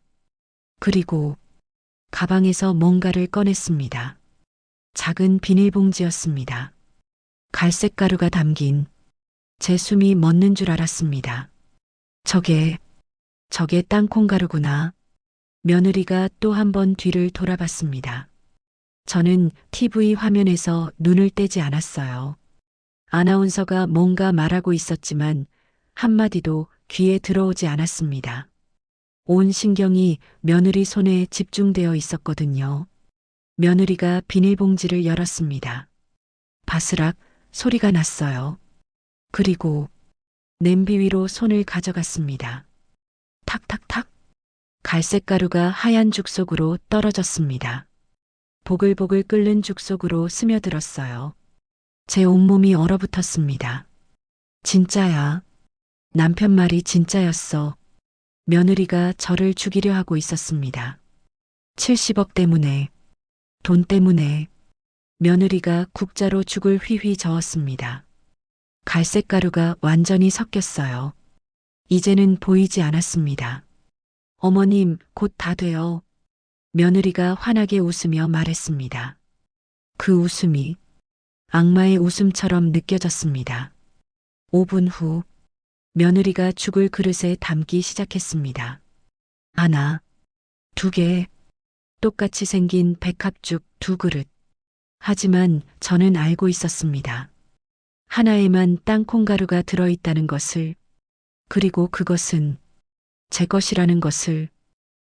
그리고 가방에서 뭔가를 꺼냈습니다. 작은 비닐봉지였습니다. 갈색 가루가 담긴. 제 숨이 멎는 줄 알았습니다. 저게 땅콩가루구나. 며느리가 또 한 번 뒤를 돌아봤습니다. 저는 TV 화면에서 눈을 떼지 않았어요. 아나운서가 뭔가 말하고 있었지만 한마디도 귀에 들어오지 않았습니다. 온 신경이 며느리 손에 집중되어 있었거든요. 며느리가 비닐봉지를 열었습니다. 바스락 소리가 났어요. 그리고 냄비 위로 손을 가져갔습니다. 탁탁탁. 갈색 가루가 하얀 죽 속으로 떨어졌습니다. 보글보글 끓는 죽 속으로 스며들었어요. 제 온몸이 얼어붙었습니다. 진짜야. 남편 말이 진짜였어. 며느리가 저를 죽이려 하고 있었습니다. 70억 때문에, 돈 때문에. 며느리가 국자로 죽을 휘휘 저었습니다. 갈색 가루가 완전히 섞였어요. 이제는 보이지 않았습니다. 어머님, 곧 다 돼요. 며느리가 환하게 웃으며 말했습니다. 그 웃음이 악마의 웃음처럼 느껴졌습니다. 5분 후, 며느리가 죽을 그릇에 담기 시작했습니다. 하나, 2개, 똑같이 생긴 백합죽 2그릇. 하지만 저는 알고 있었습니다. 하나에만 땅콩가루가 들어있다는 것을, 그리고 그것은 제 것이라는 것을.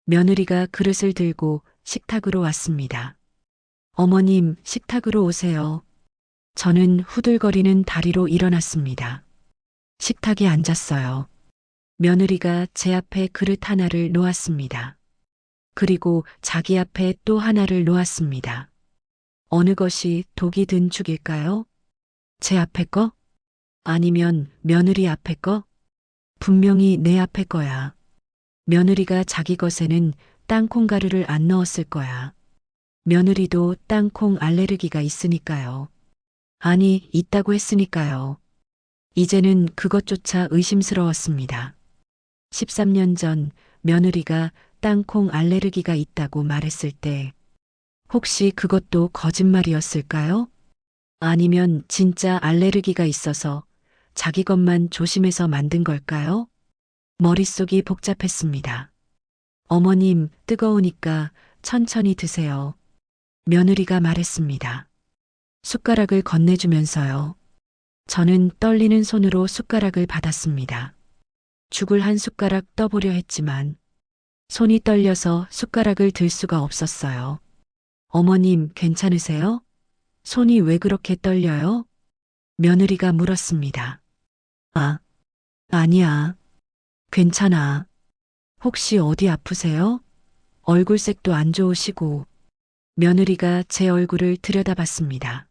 며느리가 그릇을 들고 식탁으로 왔습니다. 어머님, 식탁으로 오세요. 저는 후들거리는 다리로 일어났습니다. 식탁에 앉았어요. 며느리가 제 앞에 그릇 하나를 놓았습니다. 그리고 자기 앞에 또 하나를 놓았습니다. 어느 것이 독이 든 죽일까요? 제 앞에 거? 아니면 며느리 앞에 거? 분명히 내 앞에 거야. 며느리가 자기 것에는 땅콩가루를 안 넣었을 거야. 며느리도 땅콩 알레르기가 있으니까요. 아니, 있다고 했으니까요. 이제는 그것조차 의심스러웠습니다. 13년 전 며느리가 땅콩 알레르기가 있다고 말했을 때 혹시 그것도 거짓말이었을까요? 아니면 진짜 알레르기가 있어서 자기 것만 조심해서 만든 걸까요? 머릿속이 복잡했습니다. 어머님, 뜨거우니까 천천히 드세요. 며느리가 말했습니다. 숟가락을 건네주면서요. 저는 떨리는 손으로 숟가락을 받았습니다. 죽을 한 숟가락 떠보려 했지만 손이 떨려서 숟가락을 들 수가 없었어요. 어머님, 괜찮으세요? 손이 왜 그렇게 떨려요? 며느리가 물었습니다. 아니야. 괜찮아. 혹시 어디 아프세요? 얼굴색도 안 좋으시고. 며느리가 제 얼굴을 들여다봤습니다.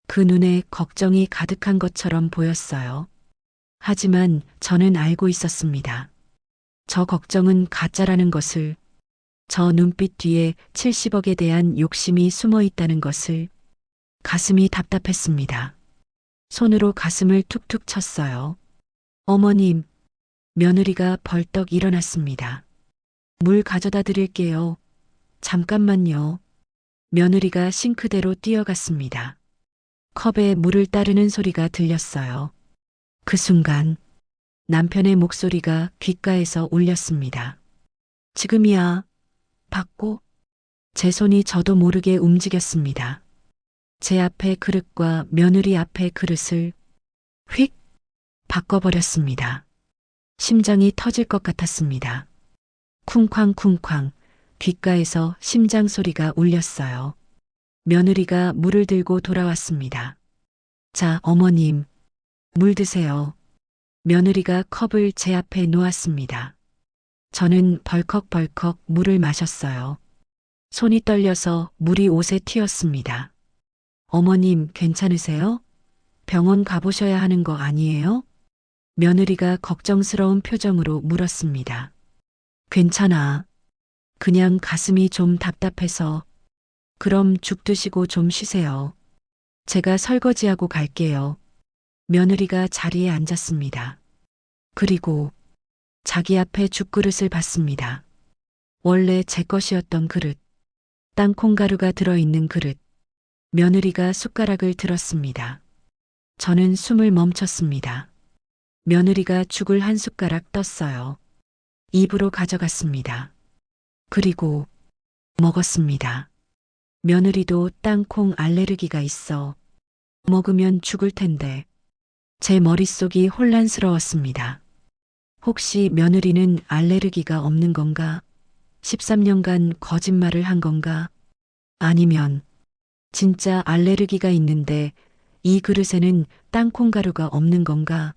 그 눈에 걱정이 가득한 것처럼 보였어요. 하지만 저는 알고 있었습니다. 저 걱정은 가짜라는 것을, 저 눈빛 뒤에 70억에 대한 욕심이 숨어 있다는 것을. 가슴이 답답했습니다. 손으로 가슴을 툭툭 쳤어요. 어머님, 며느리가 벌떡 일어났습니다. 물 가져다 드릴게요. 잠깐만요. 며느리가 싱크대로 뛰어갔습니다. 컵에 물을 따르는 소리가 들렸어요. 그 순간 남편의 목소리가 귓가에서 울렸습니다. 지금이야. 받고. 제 손이 저도 모르게 움직였습니다. 제 앞에 그릇과 며느리 앞에 그릇을 휙 바꿔버렸습니다. 심장이 터질 것 같았습니다. 쿵쾅쿵쾅 귓가에서 심장 소리가 울렸어요. 며느리가 물을 들고 돌아왔습니다. 자, 어머님, 물 드세요. 며느리가 컵을 제 앞에 놓았습니다. 저는 벌컥벌컥 물을 마셨어요. 손이 떨려서 물이 옷에 튀었습니다. 어머님, 괜찮으세요? 병원 가보셔야 하는 거 아니에요? 며느리가 걱정스러운 표정으로 물었습니다. 괜찮아. 그냥 가슴이 좀 답답해서. 그럼 죽 드시고 좀 쉬세요. 제가 설거지하고 갈게요. 며느리가 자리에 앉았습니다. 그리고 자기 앞에 죽그릇을 봤습니다. 원래 제 것이었던 그릇. 땅콩가루가 들어있는 그릇. 며느리가 숟가락을 들었습니다. 저는 숨을 멈췄습니다. 며느리가 죽을 한 숟가락 떴어요. 입으로 가져갔습니다. 그리고 먹었습니다. 며느리도 땅콩 알레르기가 있어. 먹으면 죽을 텐데. 제 머릿속이 혼란스러웠습니다. 혹시 며느리는 알레르기가 없는 건가? 13년간 거짓말을 한 건가? 아니면 진짜 알레르기가 있는데 이 그릇에는 땅콩가루가 없는 건가?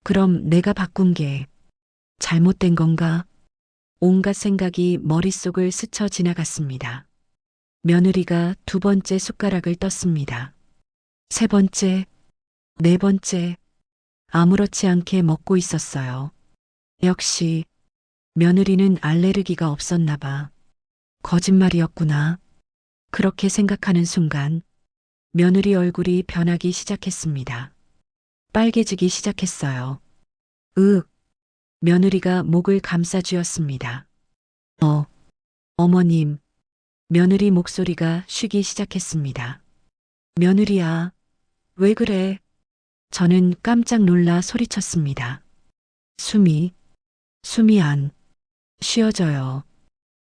그럼 내가 바꾼 게 잘못된 건가? 온갖 생각이 머릿속을 스쳐 지나갔습니다. 며느리가 두 번째 숟가락을 떴습니다. 세 번째, 네 번째, 아무렇지 않게 먹고 있었어요. 역시 며느리는 알레르기가 없었나 봐. 거짓말이었구나. 그렇게 생각하는 순간 며느리 얼굴이 변하기 시작했습니다. 빨개지기 시작했어요. 며느리가 목을 감싸쥐었습니다. 어머님. 며느리 목소리가 쉬기 시작했습니다. 며느리야, 왜 그래? 저는 깜짝 놀라 소리쳤습니다. 숨이 안 쉬어져요.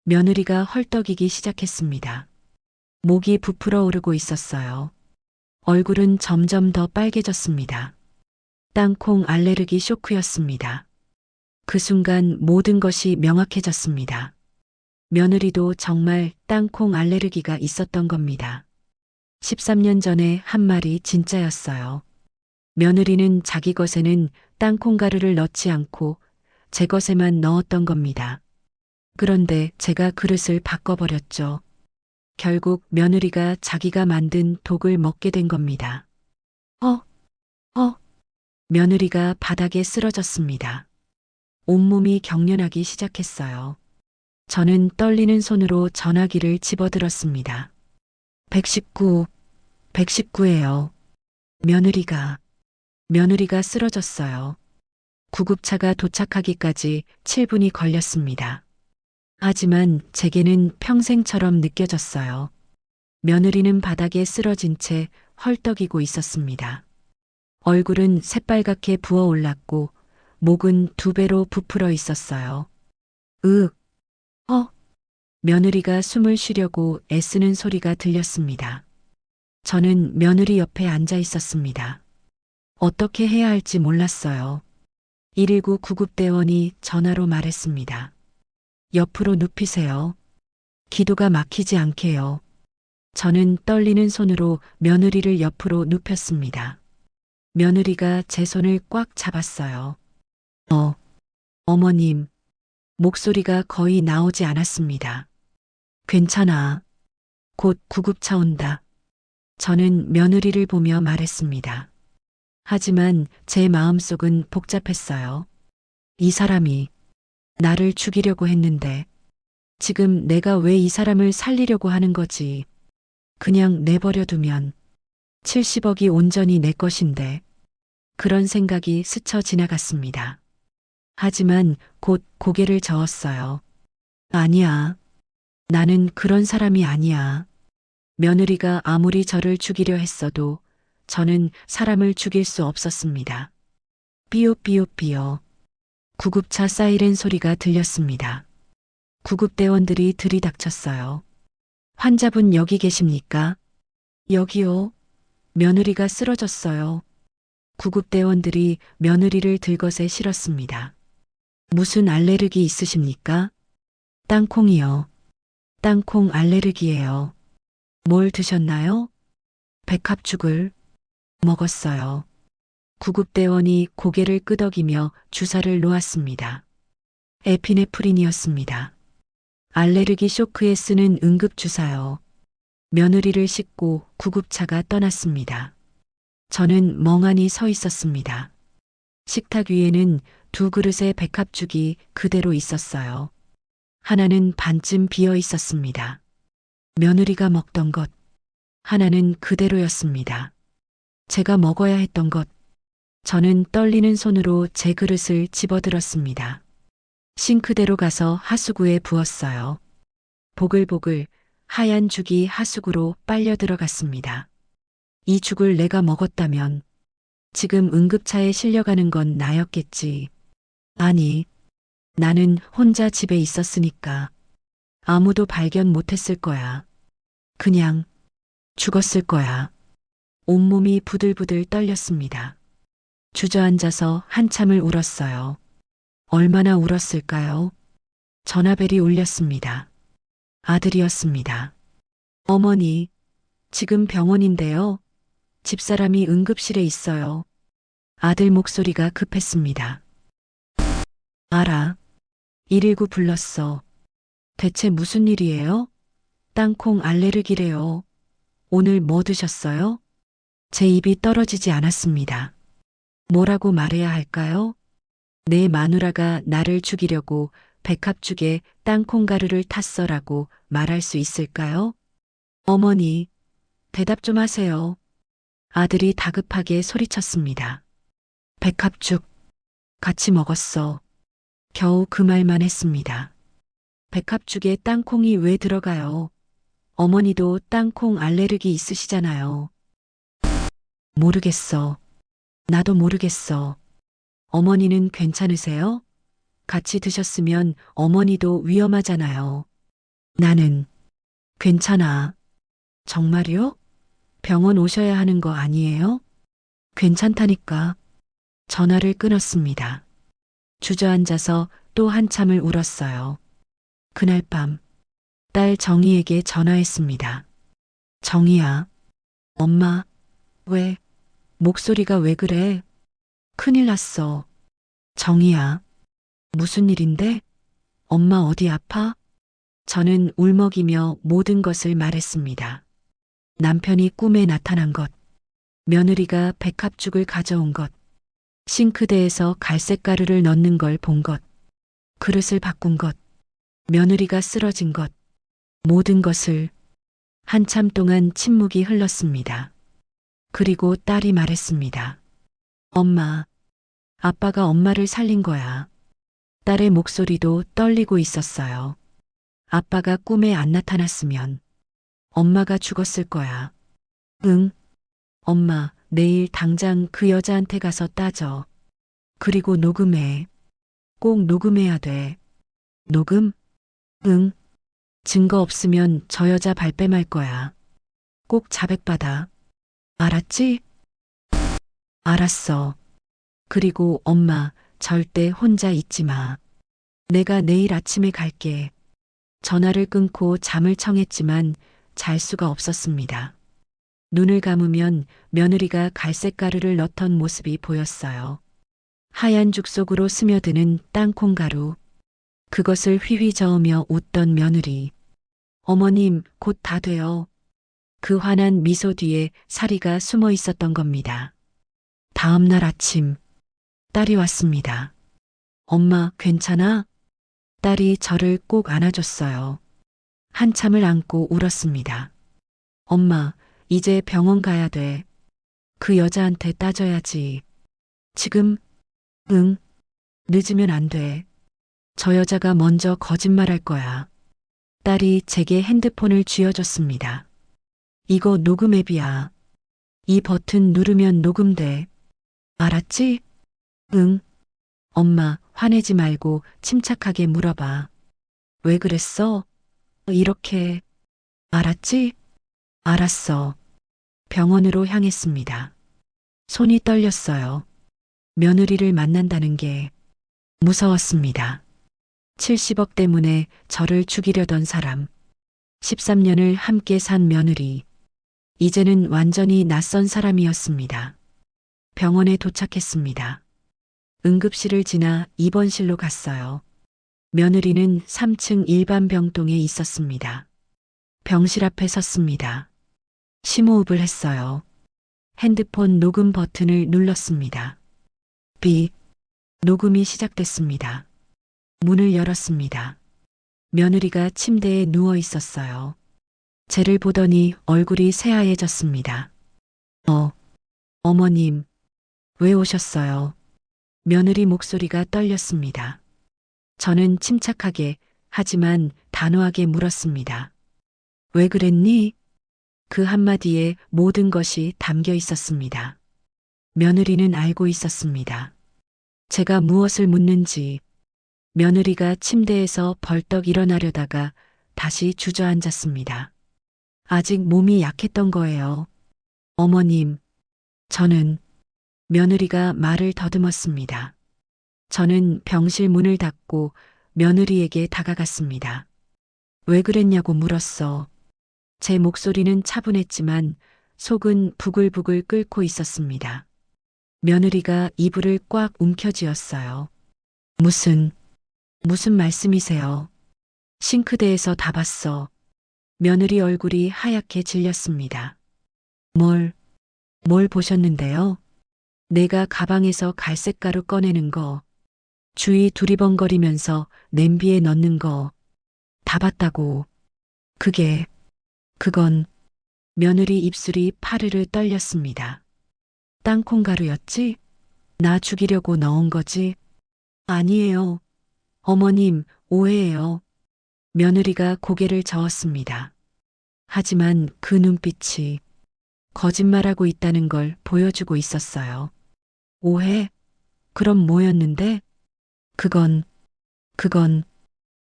며느리가 헐떡이기 시작했습니다. 목이 부풀어 오르고 있었어요. 얼굴은 점점 더 빨개졌습니다. 땅콩 알레르기 쇼크였습니다. 그 순간 모든 것이 명확해졌습니다. 며느리도 정말 땅콩 알레르기가 있었던 겁니다. 13년 전에 한 말이 진짜였어요. 며느리는 자기 것에는 땅콩가루를 넣지 않고 제 것에만 넣었던 겁니다. 그런데 제가 그릇을 바꿔버렸죠. 결국 며느리가 자기가 만든 독을 먹게 된 겁니다. 며느리가 바닥에 쓰러졌습니다. 온몸이 경련하기 시작했어요. 저는 떨리는 손으로 전화기를 집어들었습니다. 119예요. 며느리가 쓰러졌어요. 구급차가 도착하기까지 7분이 걸렸습니다. 하지만 제게는 평생처럼 느껴졌어요. 며느리는 바닥에 쓰러진 채 헐떡이고 있었습니다. 얼굴은 새빨갛게 부어올랐고 목은 2배로 부풀어 있었어요. 며느리가 숨을 쉬려고 애쓰는 소리가 들렸습니다. 저는 며느리 옆에 앉아 있었습니다. 어떻게 해야 할지 몰랐어요. 119 구급대원이 전화로 말했습니다. 옆으로 눕히세요. 기도가 막히지 않게요. 저는 떨리는 손으로 며느리를 옆으로 눕혔습니다. 며느리가 제 손을 꽉 잡았어요. 어머님. 목소리가 거의 나오지 않았습니다. 괜찮아. 곧 구급차 온다. 저는 며느리를 보며 말했습니다. 하지만 제 마음속은 복잡했어요. 이 사람이 나를 죽이려고 했는데 지금 내가 왜 이 사람을 살리려고 하는 거지? 그냥 내버려 두면 70억이 온전히 내 것인데 그런 생각이 스쳐 지나갔습니다. 하지만 곧 고개를 저었어요. 아니야. 나는 그런 사람이 아니야. 며느리가 아무리 저를 죽이려 했어도 저는 사람을 죽일 수 없었습니다. 삐요삐요삐요. 구급차 사이렌 소리가 들렸습니다. 구급대원들이 들이닥쳤어요. 환자분 여기 계십니까? 여기요. 며느리가 쓰러졌어요. 구급대원들이 며느리를 들것에 실었습니다. 무슨 알레르기 있으십니까? 땅콩이요. 땅콩 알레르기예요. 뭘 드셨나요? 백합죽을 먹었어요. 구급대원이 고개를 끄덕이며 주사를 놓았습니다. 에피네프린이었습니다. 알레르기 쇼크에 쓰는 응급주사요. 며느리를 싣고 구급차가 떠났습니다. 저는 멍하니 서 있었습니다. 식탁 위에는 두 그릇의 백합죽이 그대로 있었어요. 하나는 반쯤 비어 있었습니다. 며느리가 먹던 것, 하나는 그대로였습니다. 제가 먹어야 했던 것, 저는 떨리는 손으로 제 그릇을 집어들었습니다. 싱크대로 가서 하수구에 부었어요. 보글보글 하얀 죽이 하수구로 빨려 들어갔습니다. 이 죽을 내가 먹었다면 지금 응급차에 실려가는 건 나였겠지. 아니, 나는 혼자 집에 있었으니까 아무도 발견 못했을 거야. 그냥 죽었을 거야. 온몸이 부들부들 떨렸습니다. 주저앉아서 한참을 울었어요. 얼마나 울었을까요? 전화벨이 울렸습니다. 아들이었습니다. 어머니, 지금 병원인데요. 집사람이 응급실에 있어요. 아들 목소리가 급했습니다. 알아. 119 불렀어. 대체 무슨 일이에요? 땅콩 알레르기래요. 오늘 뭐 드셨어요? 제 입이 떨어지지 않았습니다. 뭐라고 말해야 할까요? 내 마누라가 나를 죽이려고 백합죽에 땅콩가루를 탔어라고 말할 수 있을까요? 어머니, 대답 좀 하세요. 아들이 다급하게 소리쳤습니다. 백합죽, 같이 먹었어. 겨우 그 말만 했습니다. 백합죽에 땅콩이 왜 들어가요? 어머니도 땅콩 알레르기 있으시잖아요. 모르겠어. 나도 모르겠어. 어머니는 괜찮으세요? 같이 드셨으면 어머니도 위험하잖아요. 나는 괜찮아. 정말요? 병원 오셔야 하는 거 아니에요? 괜찮다니까. 전화를 끊었습니다. 주저앉아서 또 한참을 울었어요. 그날 밤, 딸 정희에게 전화했습니다. 정희야, 엄마, 왜, 목소리가 왜 그래? 큰일 났어. 정희야, 무슨 일인데? 엄마 어디 아파? 저는 울먹이며 모든 것을 말했습니다. 남편이 꿈에 나타난 것, 며느리가 백합죽을 가져온 것, 싱크대에서 갈색 가루를 넣는 걸 본 것, 그릇을 바꾼 것, 며느리가 쓰러진 것, 모든 것을 한참 동안 침묵이 흘렀습니다. 그리고 딸이 말했습니다. 엄마, 아빠가 엄마를 살린 거야. 딸의 목소리도 떨리고 있었어요. 아빠가 꿈에 안 나타났으면 엄마가 죽었을 거야. 응, 엄마, 내일 당장 그 여자한테 가서 따져. 그리고 녹음해. 꼭 녹음해야 돼. 녹음? 응. 증거 없으면 저 여자 발뺌할 거야. 꼭 자백받아. 알았지? 알았어. 그리고 엄마, 절대 혼자 있지 마. 내가 내일 아침에 갈게. 전화를 끊고 잠을 청했지만 잘 수가 없었습니다. 눈을 감으면 며느리가 갈색 가루를 넣던 모습이 보였어요. 하얀 죽 속으로 스며드는 땅콩가루. 그것을 휘휘 저으며 웃던 며느리. 어머님, 곧 다 돼요. 그 환한 미소 뒤에 사리가 숨어 있었던 겁니다. 다음 날 아침, 딸이 왔습니다. 엄마, 괜찮아? 딸이 저를 꼭 안아줬어요. 한참을 안고 울었습니다. 엄마, 이제 병원 가야 돼. 그 여자한테 따져야지. 지금? 응. 늦으면 안 돼. 저 여자가 먼저 거짓말할 거야. 딸이 제게 핸드폰을 쥐어줬습니다. 이거 녹음 앱이야. 이 버튼 누르면 녹음돼. 알았지? 응. 엄마, 화내지 말고 침착하게 물어봐. 왜 그랬어? 이렇게. 알았지? 알았어. 병원으로 향했습니다. 손이 떨렸어요. 며느리를 만난다는 게 무서웠습니다. 70억 때문에 저를 죽이려던 사람. 13년을 함께 산 며느리. 이제는 완전히 낯선 사람이었습니다. 병원에 도착했습니다. 응급실을 지나 입원실로 갔어요. 며느리는 3층 일반 병동에 있었습니다. 병실 앞에 섰습니다. 심호흡을 했어요. 핸드폰 녹음 버튼을 눌렀습니다. 비. 녹음이 시작됐습니다. 문을 열었습니다. 며느리가 침대에 누워 있었어요. 쟤를 보더니 얼굴이 새하얘졌습니다. 어머님, 왜 오셨어요? 며느리 목소리가 떨렸습니다. 저는 침착하게 하지만 단호하게 물었습니다. 왜 그랬니? 그 한마디에 모든 것이 담겨 있었습니다. 며느리는 알고 있었습니다. 제가 무엇을 묻는지. 며느리가 침대에서 벌떡 일어나려다가 다시 주저앉았습니다. 아직 몸이 약했던 거예요. 어머님, 저는. 며느리가 말을 더듬었습니다. 저는 병실 문을 닫고 며느리에게 다가갔습니다. 왜 그랬냐고 물었어. 제 목소리는 차분했지만 속은 부글부글 끓고 있었습니다. 며느리가 이불을 꽉 움켜쥐었어요. 무슨 말씀이세요? 싱크대에서 다 봤어. 며느리 얼굴이 하얗게 질렸습니다. 뭘 보셨는데요? 내가 가방에서 갈색가루 꺼내는 거, 주위 두리번거리면서 냄비에 넣는 거, 다 봤다고. 그건. 며느리 입술이 파르르 떨렸습니다. 땅콩가루였지? 나 죽이려고 넣은 거지? 아니에요. 어머님, 오해예요. 며느리가 고개를 저었습니다. 하지만 그 눈빛이 거짓말하고 있다는 걸 보여주고 있었어요. 오해? 그럼 뭐였는데? 그건.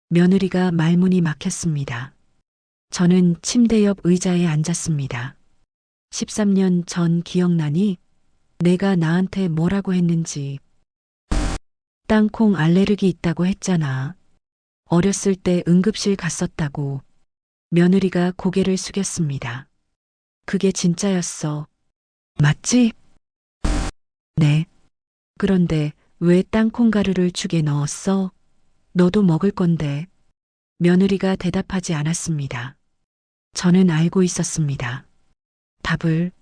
며느리가 말문이 막혔습니다. 저는 침대 옆 의자에 앉았습니다. 13년 전 기억나니? 내가 나한테 뭐라고 했는지. 땅콩 알레르기 있다고 했잖아. 어렸을 때 응급실 갔었다고. 며느리가 고개를 숙였습니다. 그게 진짜였어. 맞지? 네. 그런데 왜 땅콩가루를 죽에 넣었어? 너도 먹을 건데. 며느리가 대답하지 않았습니다. 저는 알고 있었습니다. 답을.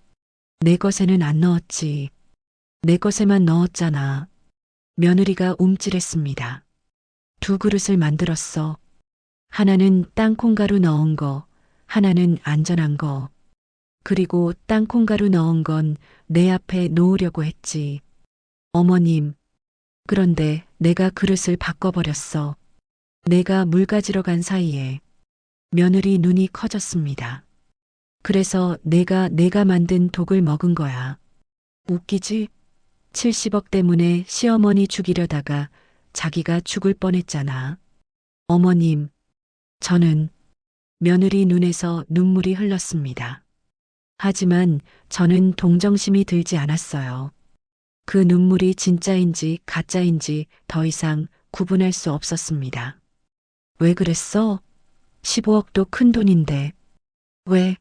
내 것에는 안 넣었지. 내 것에만 넣었잖아. 며느리가 움찔했습니다. 두 그릇을 만들었어. 하나는 땅콩가루 넣은 거, 하나는 안전한 거. 그리고 땅콩가루 넣은 건 내 앞에 놓으려고 했지. 어머님. 그런데 내가 그릇을 바꿔버렸어. 내가 물 가지러 간 사이에. 며느리 눈이 커졌습니다. 그래서 내가 만든 독을 먹은 거야. 웃기지? 70억 때문에 시어머니 죽이려다가 자기가 죽을 뻔했잖아. 어머님, 저는. 며느리 눈에서 눈물이 흘렀습니다. 하지만 저는 동정심이 들지 않았어요. 그 눈물이 진짜인지 가짜인지 더 이상 구분할 수 없었습니다. 왜 그랬어? 15억도 큰 돈인데. 왜?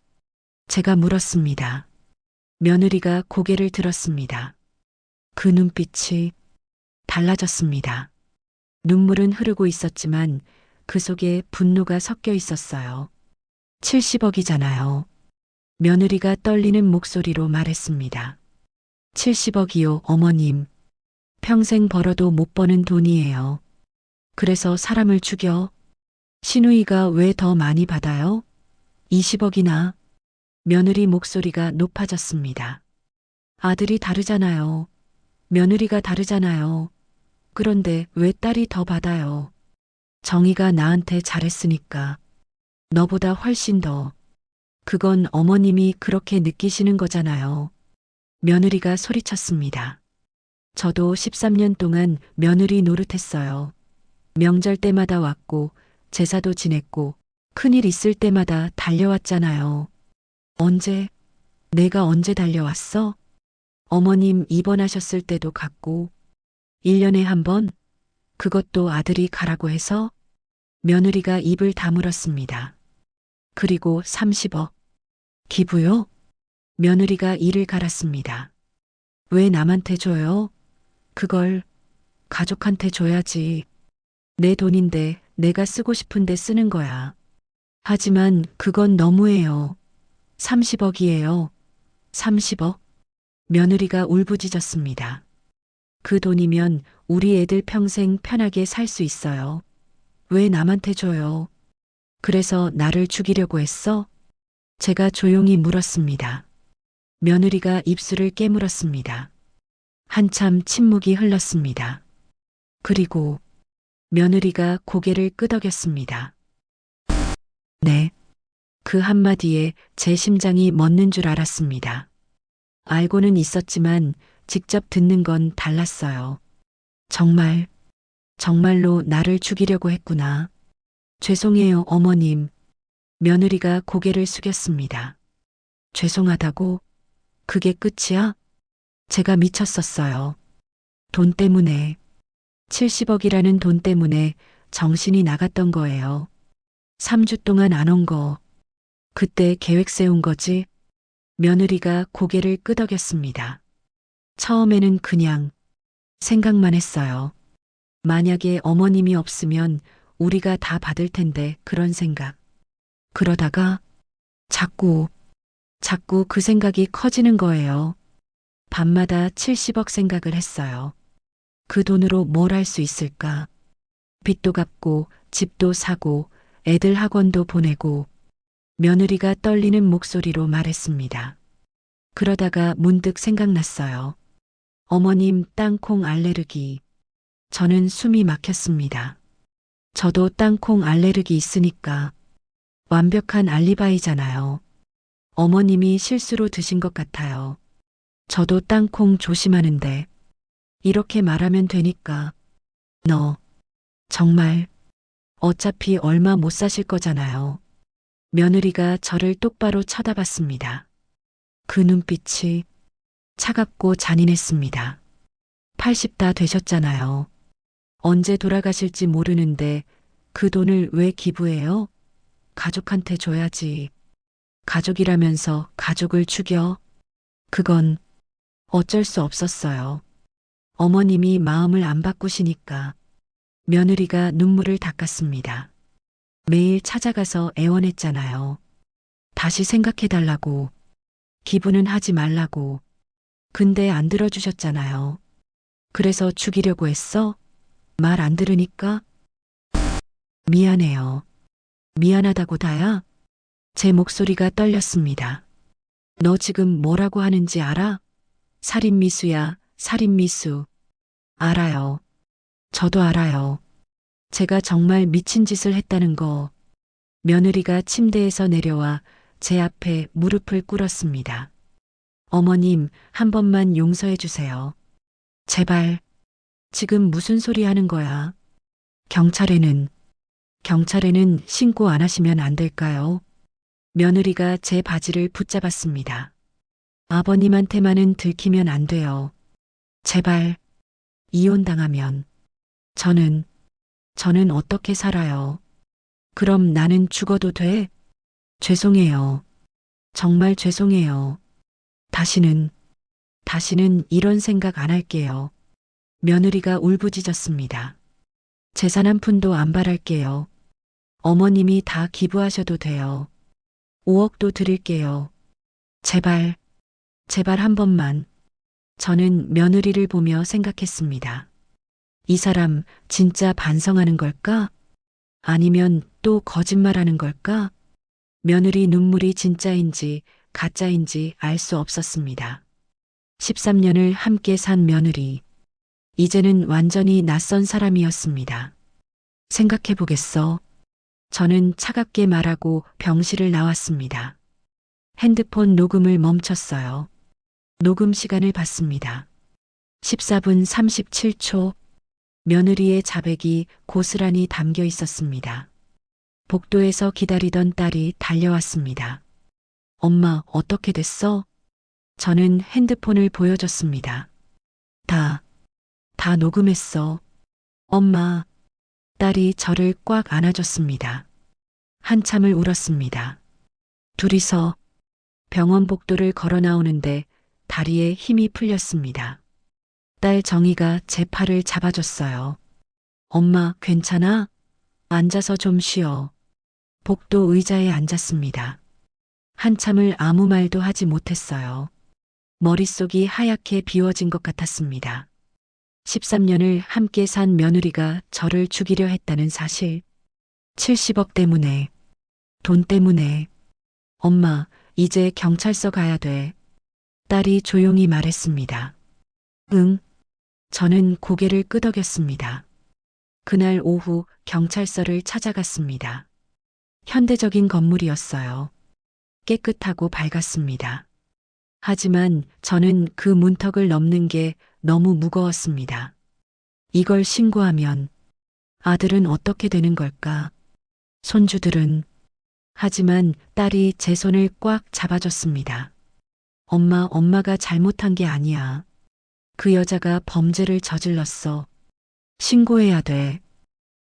제가 물었습니다. 며느리가 고개를 들었습니다. 그 눈빛이 달라졌습니다. 눈물은 흐르고 있었지만 그 속에 분노가 섞여 있었어요. 70억이잖아요. 며느리가 떨리는 목소리로 말했습니다. 70억이요, 어머님. 평생 벌어도 못 버는 돈이에요. 그래서 사람을 죽여? 시누이가 왜 더 많이 받아요? 20억이나. 며느리 목소리가 높아졌습니다. 아들이 다르잖아요. 며느리가 다르잖아요. 그런데 왜 딸이 더 받아요? 정희가 나한테 잘했으니까. 너보다 훨씬 더. 그건 어머님이 그렇게 느끼시는 거잖아요. 며느리가 소리쳤습니다. 저도 13년 동안 며느리 노릇했어요. 명절 때마다 왔고, 제사도 지냈고, 큰일 있을 때마다 달려왔잖아요. 언제, 내가 언제 달려왔어? 어머님 입원하셨을 때도 갔고, 1년에 한 번? 그것도 아들이 가라고 해서? 며느리가 입을 다물었습니다. 그리고 30억. 기부요? 며느리가 이를 갈았습니다. 왜 남한테 줘요? 그걸 가족한테 줘야지. 내 돈인데 내가 쓰고 싶은데 쓰는 거야. 하지만 그건 너무해요. 30억이에요. 30억? 며느리가 울부짖었습니다. 그 돈이면 우리 애들 평생 편하게 살 수 있어요. 왜 남한테 줘요? 그래서 나를 죽이려고 했어? 제가 조용히 물었습니다. 며느리가 입술을 깨물었습니다. 한참 침묵이 흘렀습니다. 그리고 며느리가 고개를 끄덕였습니다. 네. 그 한마디에 제 심장이 멎는 줄 알았습니다. 알고는 있었지만 직접 듣는 건 달랐어요. 정말로 나를 죽이려고 했구나. 죄송해요, 어머님. 며느리가 고개를 숙였습니다. 죄송하다고? 그게 끝이야? 제가 미쳤었어요. 돈 때문에, 70억이라는 돈 때문에 정신이 나갔던 거예요. 3주 동안 안 온 거. 그때 계획 세운 거지? 며느리가 고개를 끄덕였습니다. 처음에는 그냥 생각만 했어요. 만약에 어머님이 없으면 우리가 다 받을 텐데 그런 생각. 그러다가 자꾸 그 생각이 커지는 거예요. 밤마다 70억 생각을 했어요. 그 돈으로 뭘 할 수 있을까? 빚도 갚고 집도 사고 애들 학원도 보내고. 며느리가 떨리는 목소리로 말했습니다. 그러다가 문득 생각났어요. 어머님 땅콩 알레르기. 저는 숨이 막혔습니다. 저도 땅콩 알레르기 있으니까. 완벽한 알리바이잖아요. 어머님이 실수로 드신 것 같아요. 저도 땅콩 조심하는데. 이렇게 말하면 되니까. 너, 정말, 어차피 얼마 못 사실 거잖아요. 며느리가 저를 똑바로 쳐다봤습니다. 그 눈빛이 차갑고 잔인했습니다. 80 다 되셨잖아요. 언제 돌아가실지 모르는데 그 돈을 왜 기부해요? 가족한테 줘야지. 가족이라면서 가족을 죽여? 그건 어쩔 수 없었어요. 어머님이 마음을 안 바꾸시니까. 며느리가 눈물을 닦았습니다. 매일 찾아가서 애원했잖아요. 다시 생각해달라고. 기부는 하지 말라고. 근데 안 들어주셨잖아요. 그래서 죽이려고 했어? 말 안 들으니까? 미안해요. 미안하다고 다야? 제 목소리가 떨렸습니다. 너 지금 뭐라고 하는지 알아? 살인미수야, 살인미수. 알아요. 저도 알아요. 제가 정말 미친 짓을 했다는 거. 며느리가 침대에서 내려와 제 앞에 무릎을 꿇었습니다. 어머님, 한 번만 용서해 주세요. 제발. 지금 무슨 소리 하는 거야? 경찰에는 신고 안 하시면 안 될까요? 며느리가 제 바지를 붙잡았습니다. 아버님한테만은 들키면 안 돼요. 제발. 이혼당하면. 저는 어떻게 살아요? 그럼 나는 죽어도 돼? 죄송해요. 정말 죄송해요. 다시는 이런 생각 안 할게요. 며느리가 울부짖었습니다. 재산 한 푼도 안 바랄게요. 어머님이 다 기부하셔도 돼요. 5억도 드릴게요. 제발 한 번만. 저는 며느리를 보며 생각했습니다. 이 사람 진짜 반성하는 걸까? 아니면 또 거짓말하는 걸까? 며느리 눈물이 진짜인지 가짜인지 알 수 없었습니다. 13년을 함께 산 며느리. 이제는 완전히 낯선 사람이었습니다. 생각해 보겠어. 저는 차갑게 말하고 병실을 나왔습니다. 핸드폰 녹음을 멈췄어요. 녹음 시간을 봤습니다. 14분 37초. 며느리의 자백이 고스란히 담겨 있었습니다. 복도에서 기다리던 딸이 달려왔습니다. 엄마, 어떻게 됐어? 저는 핸드폰을 보여줬습니다. 다 녹음했어. 엄마. 딸이 저를 꽉 안아줬습니다. 한참을 울었습니다. 둘이서 병원 복도를 걸어 나오는데 다리에 힘이 풀렸습니다. 딸 정희가 제 팔을 잡아줬어요. 엄마, 괜찮아? 앉아서 좀 쉬어. 복도 의자에 앉았습니다. 한참을 아무 말도 하지 못했어요. 머릿속이 하얗게 비워진 것 같았습니다. 13년을 함께 산 며느리가 저를 죽이려 했다는 사실. 70억 때문에, 돈 때문에. 엄마, 이제 경찰서 가야 돼. 딸이 조용히 말했습니다. 응. 저는 고개를 끄덕였습니다. 그날 오후 경찰서를 찾아갔습니다. 현대적인 건물이었어요. 깨끗하고 밝았습니다. 하지만 저는 그 문턱을 넘는 게 너무 무거웠습니다. 이걸 신고하면 아들은 어떻게 되는 걸까? 손주들은. 하지만 딸이 제 손을 꽉 잡아줬습니다. 엄마가 잘못한 게 아니야. 그 여자가 범죄를 저질렀어. 신고해야 돼.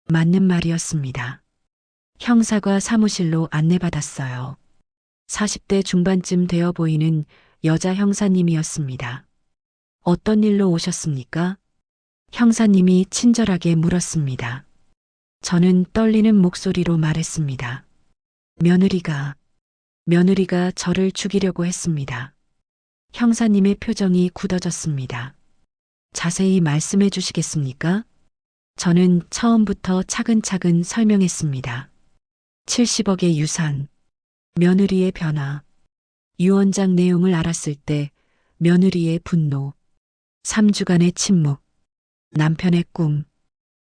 맞는 말이었습니다. 형사과 사무실로 안내받았어요. 40대 중반쯤 되어 보이는 여자 형사님이었습니다. 어떤 일로 오셨습니까? 형사님이 친절하게 물었습니다. 저는 떨리는 목소리로 말했습니다. 며느리가 저를 죽이려고 했습니다. 형사님의 표정이 굳어졌습니다. 자세히 말씀해 주시겠습니까? 저는 처음부터 차근차근 설명했습니다. 70억의 유산, 며느리의 변화, 유언장 내용을 알았을 때 며느리의 분노, 3주간의 침묵, 남편의 꿈,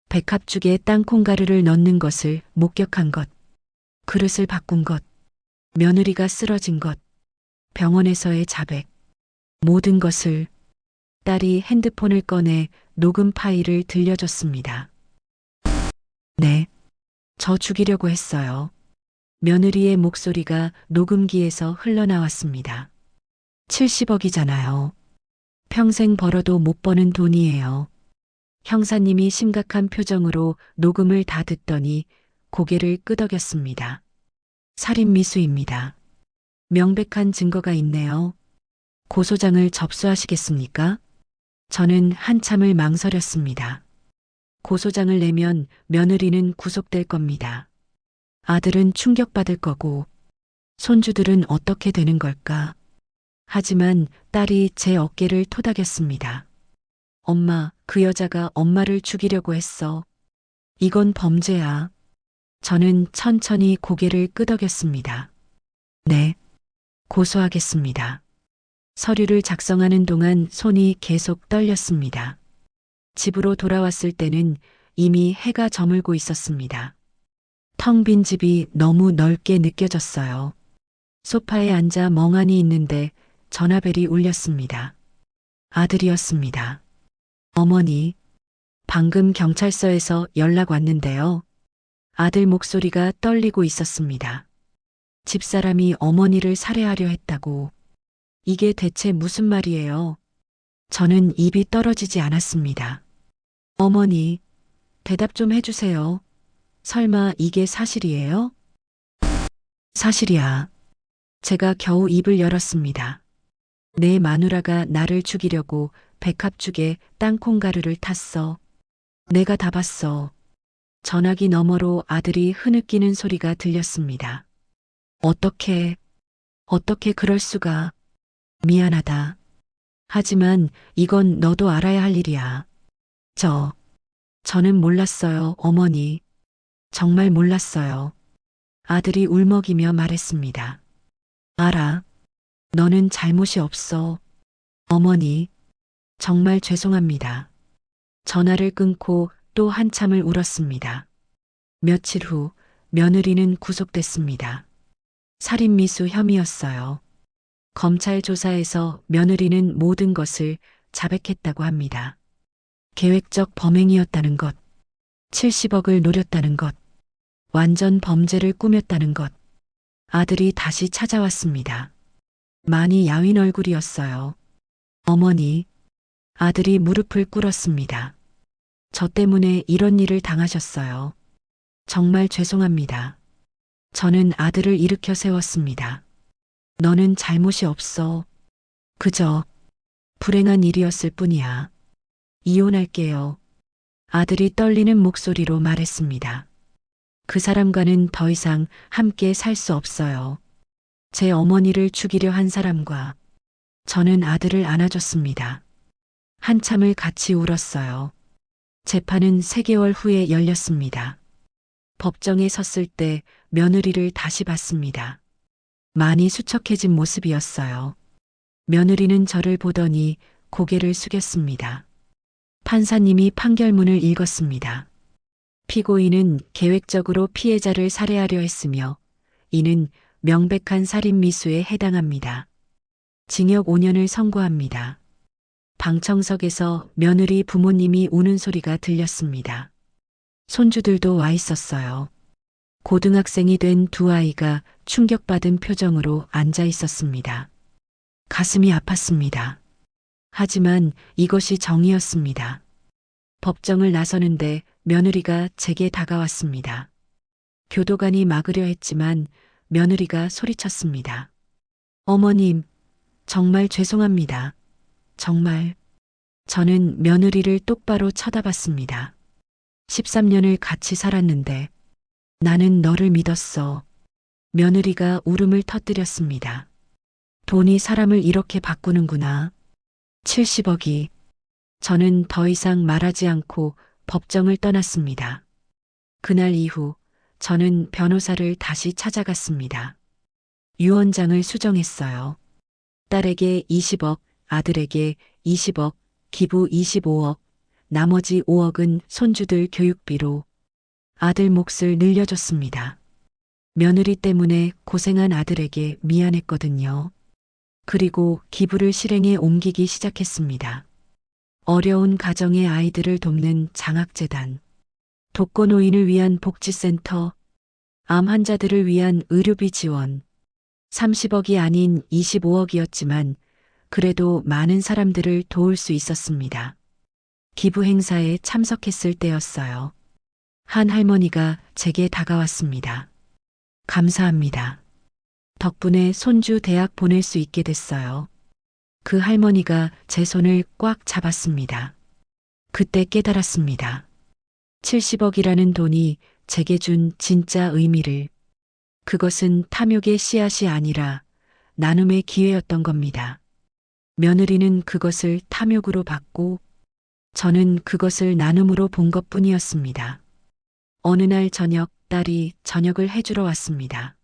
백합죽에 땅콩가루를 넣는 것을 목격한 것, 그릇을 바꾼 것, 며느리가 쓰러진 것, 병원에서의 자백, 모든 것을. 딸이 핸드폰을 꺼내 녹음 파일을 들려줬습니다. 네, 저 죽이려고 했어요. 며느리의 목소리가 녹음기에서 흘러나왔습니다. 70억이잖아요. 평생 벌어도 못 버는 돈이에요. 형사님이 심각한 표정으로 녹음을 다 듣더니 고개를 끄덕였습니다. 살인미수입니다. 명백한 증거가 있네요. 고소장을 접수하시겠습니까? 저는 한참을 망설였습니다. 고소장을 내면 며느리는 구속될 겁니다. 아들은 충격받을 거고, 손주들은 어떻게 되는 걸까? 하지만 딸이 제 어깨를 토닥였습니다. 엄마, 그 여자가 엄마를 죽이려고 했어. 이건 범죄야. 저는 천천히 고개를 끄덕였습니다. 네, 고소하겠습니다. 서류를 작성하는 동안 손이 계속 떨렸습니다. 집으로 돌아왔을 때는 이미 해가 저물고 있었습니다. 텅 빈 집이 너무 넓게 느껴졌어요. 소파에 앉아 멍하니 있는데 전화벨이 울렸습니다. 아들이었습니다. 어머니, 방금 경찰서에서 연락 왔는데요. 아들 목소리가 떨리고 있었습니다. 집사람이 어머니를 살해하려 했다고. 이게 대체 무슨 말이에요? 저는 입이 떨어지지 않았습니다. 어머니, 대답 좀 해주세요. 설마 이게 사실이에요? 사실이야. 제가 겨우 입을 열었습니다. 내 마누라가 나를 죽이려고 백합죽에 땅콩가루를 탔어. 내가 다 봤어. 전화기 너머로 아들이 흐느끼는 소리가 들렸습니다. 어떻게 그럴 수가. 미안하다. 하지만 이건 너도 알아야 할 일이야. 저는 몰랐어요, 어머니. 정말 몰랐어요. 아들이 울먹이며 말했습니다. 알아. 너는 잘못이 없어. 어머니, 정말 죄송합니다. 전화를 끊고 또 한참을 울었습니다. 며칠 후 며느리는 구속됐습니다. 살인미수 혐의였어요. 검찰 조사에서 며느리는 모든 것을 자백했다고 합니다. 계획적 범행이었다는 것, 70억을 노렸다는 것, 완전 범죄를 꾸몄다는 것. 아들이 다시 찾아왔습니다. 많이 야윈 얼굴이었어요. 어머니, 아들이 무릎을 꿇었습니다. 저 때문에 이런 일을 당하셨어요. 정말 죄송합니다. 저는 아들을 일으켜 세웠습니다. 너는 잘못이 없어. 그저 불행한 일이었을 뿐이야. 이혼할게요. 아들이 떨리는 목소리로 말했습니다. 그 사람과는 더 이상 함께 살 수 없어요. 제 어머니를 죽이려 한 사람과 저는 아들을 안아줬습니다. 한참을 같이 울었어요. 재판은 3개월 후에 열렸습니다. 법정에 섰을 때 며느리를 다시 봤습니다. 많이 수척해진 모습이었어요. 며느리는 저를 보더니 고개를 숙였습니다. 판사님이 판결문을 읽었습니다. 피고인은 계획적으로 피해자를 살해하려 했으며 이는 명백한 살인미수에 해당합니다. 징역 5년을 선고합니다. 방청석에서 며느리 부모님이 우는 소리가 들렸습니다. 손주들도 와 있었어요. 고등학생이 된 두 아이가 충격받은 표정으로 앉아 있었습니다. 가슴이 아팠습니다. 하지만 이것이 정의였습니다. 법정을 나서는데 며느리가 제게 다가왔습니다. 교도관이 막으려 했지만 며느리가 소리쳤습니다. 어머님, 정말 죄송합니다. 정말. 저는 며느리를 똑바로 쳐다봤습니다. 13년을 같이 살았는데 나는 너를 믿었어. 며느리가 울음을 터뜨렸습니다. 돈이 사람을 이렇게 바꾸는구나. 70억이. 저는 더 이상 말하지 않고 법정을 떠났습니다. 그날 이후 저는 변호사를 다시 찾아갔습니다. 유언장을 수정했어요. 딸에게 20억, 아들에게 20억, 기부 25억, 나머지 5억은 손주들 교육비로 아들 몫을 늘려줬습니다. 며느리 때문에 고생한 아들에게 미안했거든요. 그리고 기부를 실행에 옮기기 시작했습니다. 어려운 가정의 아이들을 돕는 장학재단, 독거노인을 위한 복지센터, 암 환자들을 위한 의료비 지원, 30억이 아닌 25억이었지만 그래도 많은 사람들을 도울 수 있었습니다. 기부 행사에 참석했을 때였어요. 한 할머니가 제게 다가왔습니다. 감사합니다. 덕분에 손주 대학 보낼 수 있게 됐어요. 그 할머니가 제 손을 꽉 잡았습니다. 그때 깨달았습니다. 70억이라는 돈이 제게 준 진짜 의미를. 그것은 탐욕의 씨앗이 아니라 나눔의 기회였던 겁니다. 며느리는 그것을 탐욕으로 받고 저는 그것을 나눔으로 본 것뿐이었습니다. 어느 날 저녁 딸이 저녁을 해주러 왔습니다.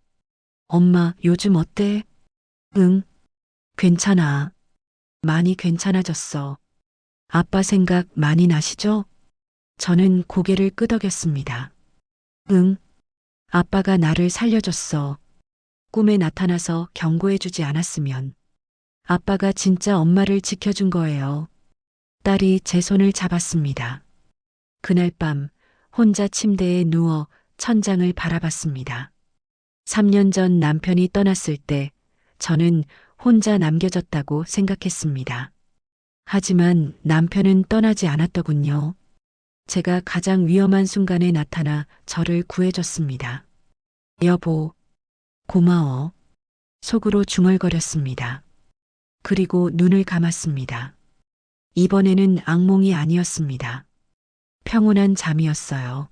엄마, 요즘 어때? 응, 괜찮아. 많이 괜찮아졌어. 아빠 생각 많이 나시죠? 저는 고개를 끄덕였습니다. 응, 아빠가 나를 살려줬어. 꿈에 나타나서 경고해주지 않았으면. 아빠가 진짜 엄마를 지켜준 거예요. 딸이 제 손을 잡았습니다. 그날 밤 혼자 침대에 누워 천장을 바라봤습니다. 3년 전 남편이 떠났을 때 저는 혼자 남겨졌다고 생각했습니다. 하지만 남편은 떠나지 않았더군요. 제가 가장 위험한 순간에 나타나 저를 구해줬습니다. 여보, 고마워. 속으로 중얼거렸습니다. 그리고 눈을 감았습니다. 이번에는 악몽이 아니었습니다. 평온한 잠이었어요.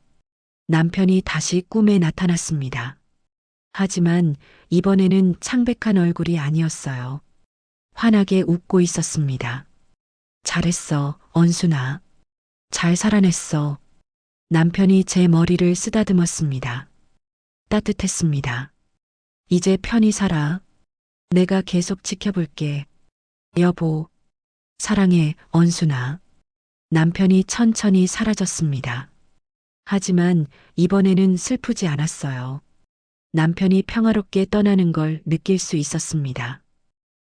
남편이 다시 꿈에 나타났습니다. 하지만 이번에는 창백한 얼굴이 아니었어요. 환하게 웃고 있었습니다. 잘했어, 언순아. 잘 살아냈어. 남편이 제 머리를 쓰다듬었습니다. 따뜻했습니다. 이제 편히 살아. 내가 계속 지켜볼게. 여보, 사랑해, 언순아. 남편이 천천히 사라졌습니다. 하지만 이번에는 슬프지 않았어요. 남편이 평화롭게 떠나는 걸 느낄 수 있었습니다.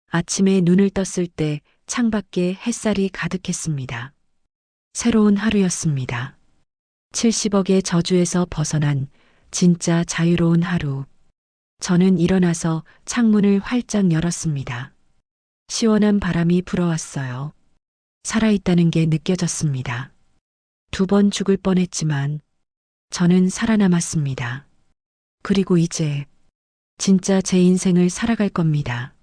아침에 눈을 떴을 때 창밖에 햇살이 가득했습니다. 새로운 하루였습니다. 70억의 저주에서 벗어난 진짜 자유로운 하루. 저는 일어나서 창문을 활짝 열었습니다. 시원한 바람이 불어왔어요. 살아있다는 게 느껴졌습니다. 2번 죽을 뻔했지만 저는 살아남았습니다. 그리고 이제 진짜 제 인생을 살아갈 겁니다.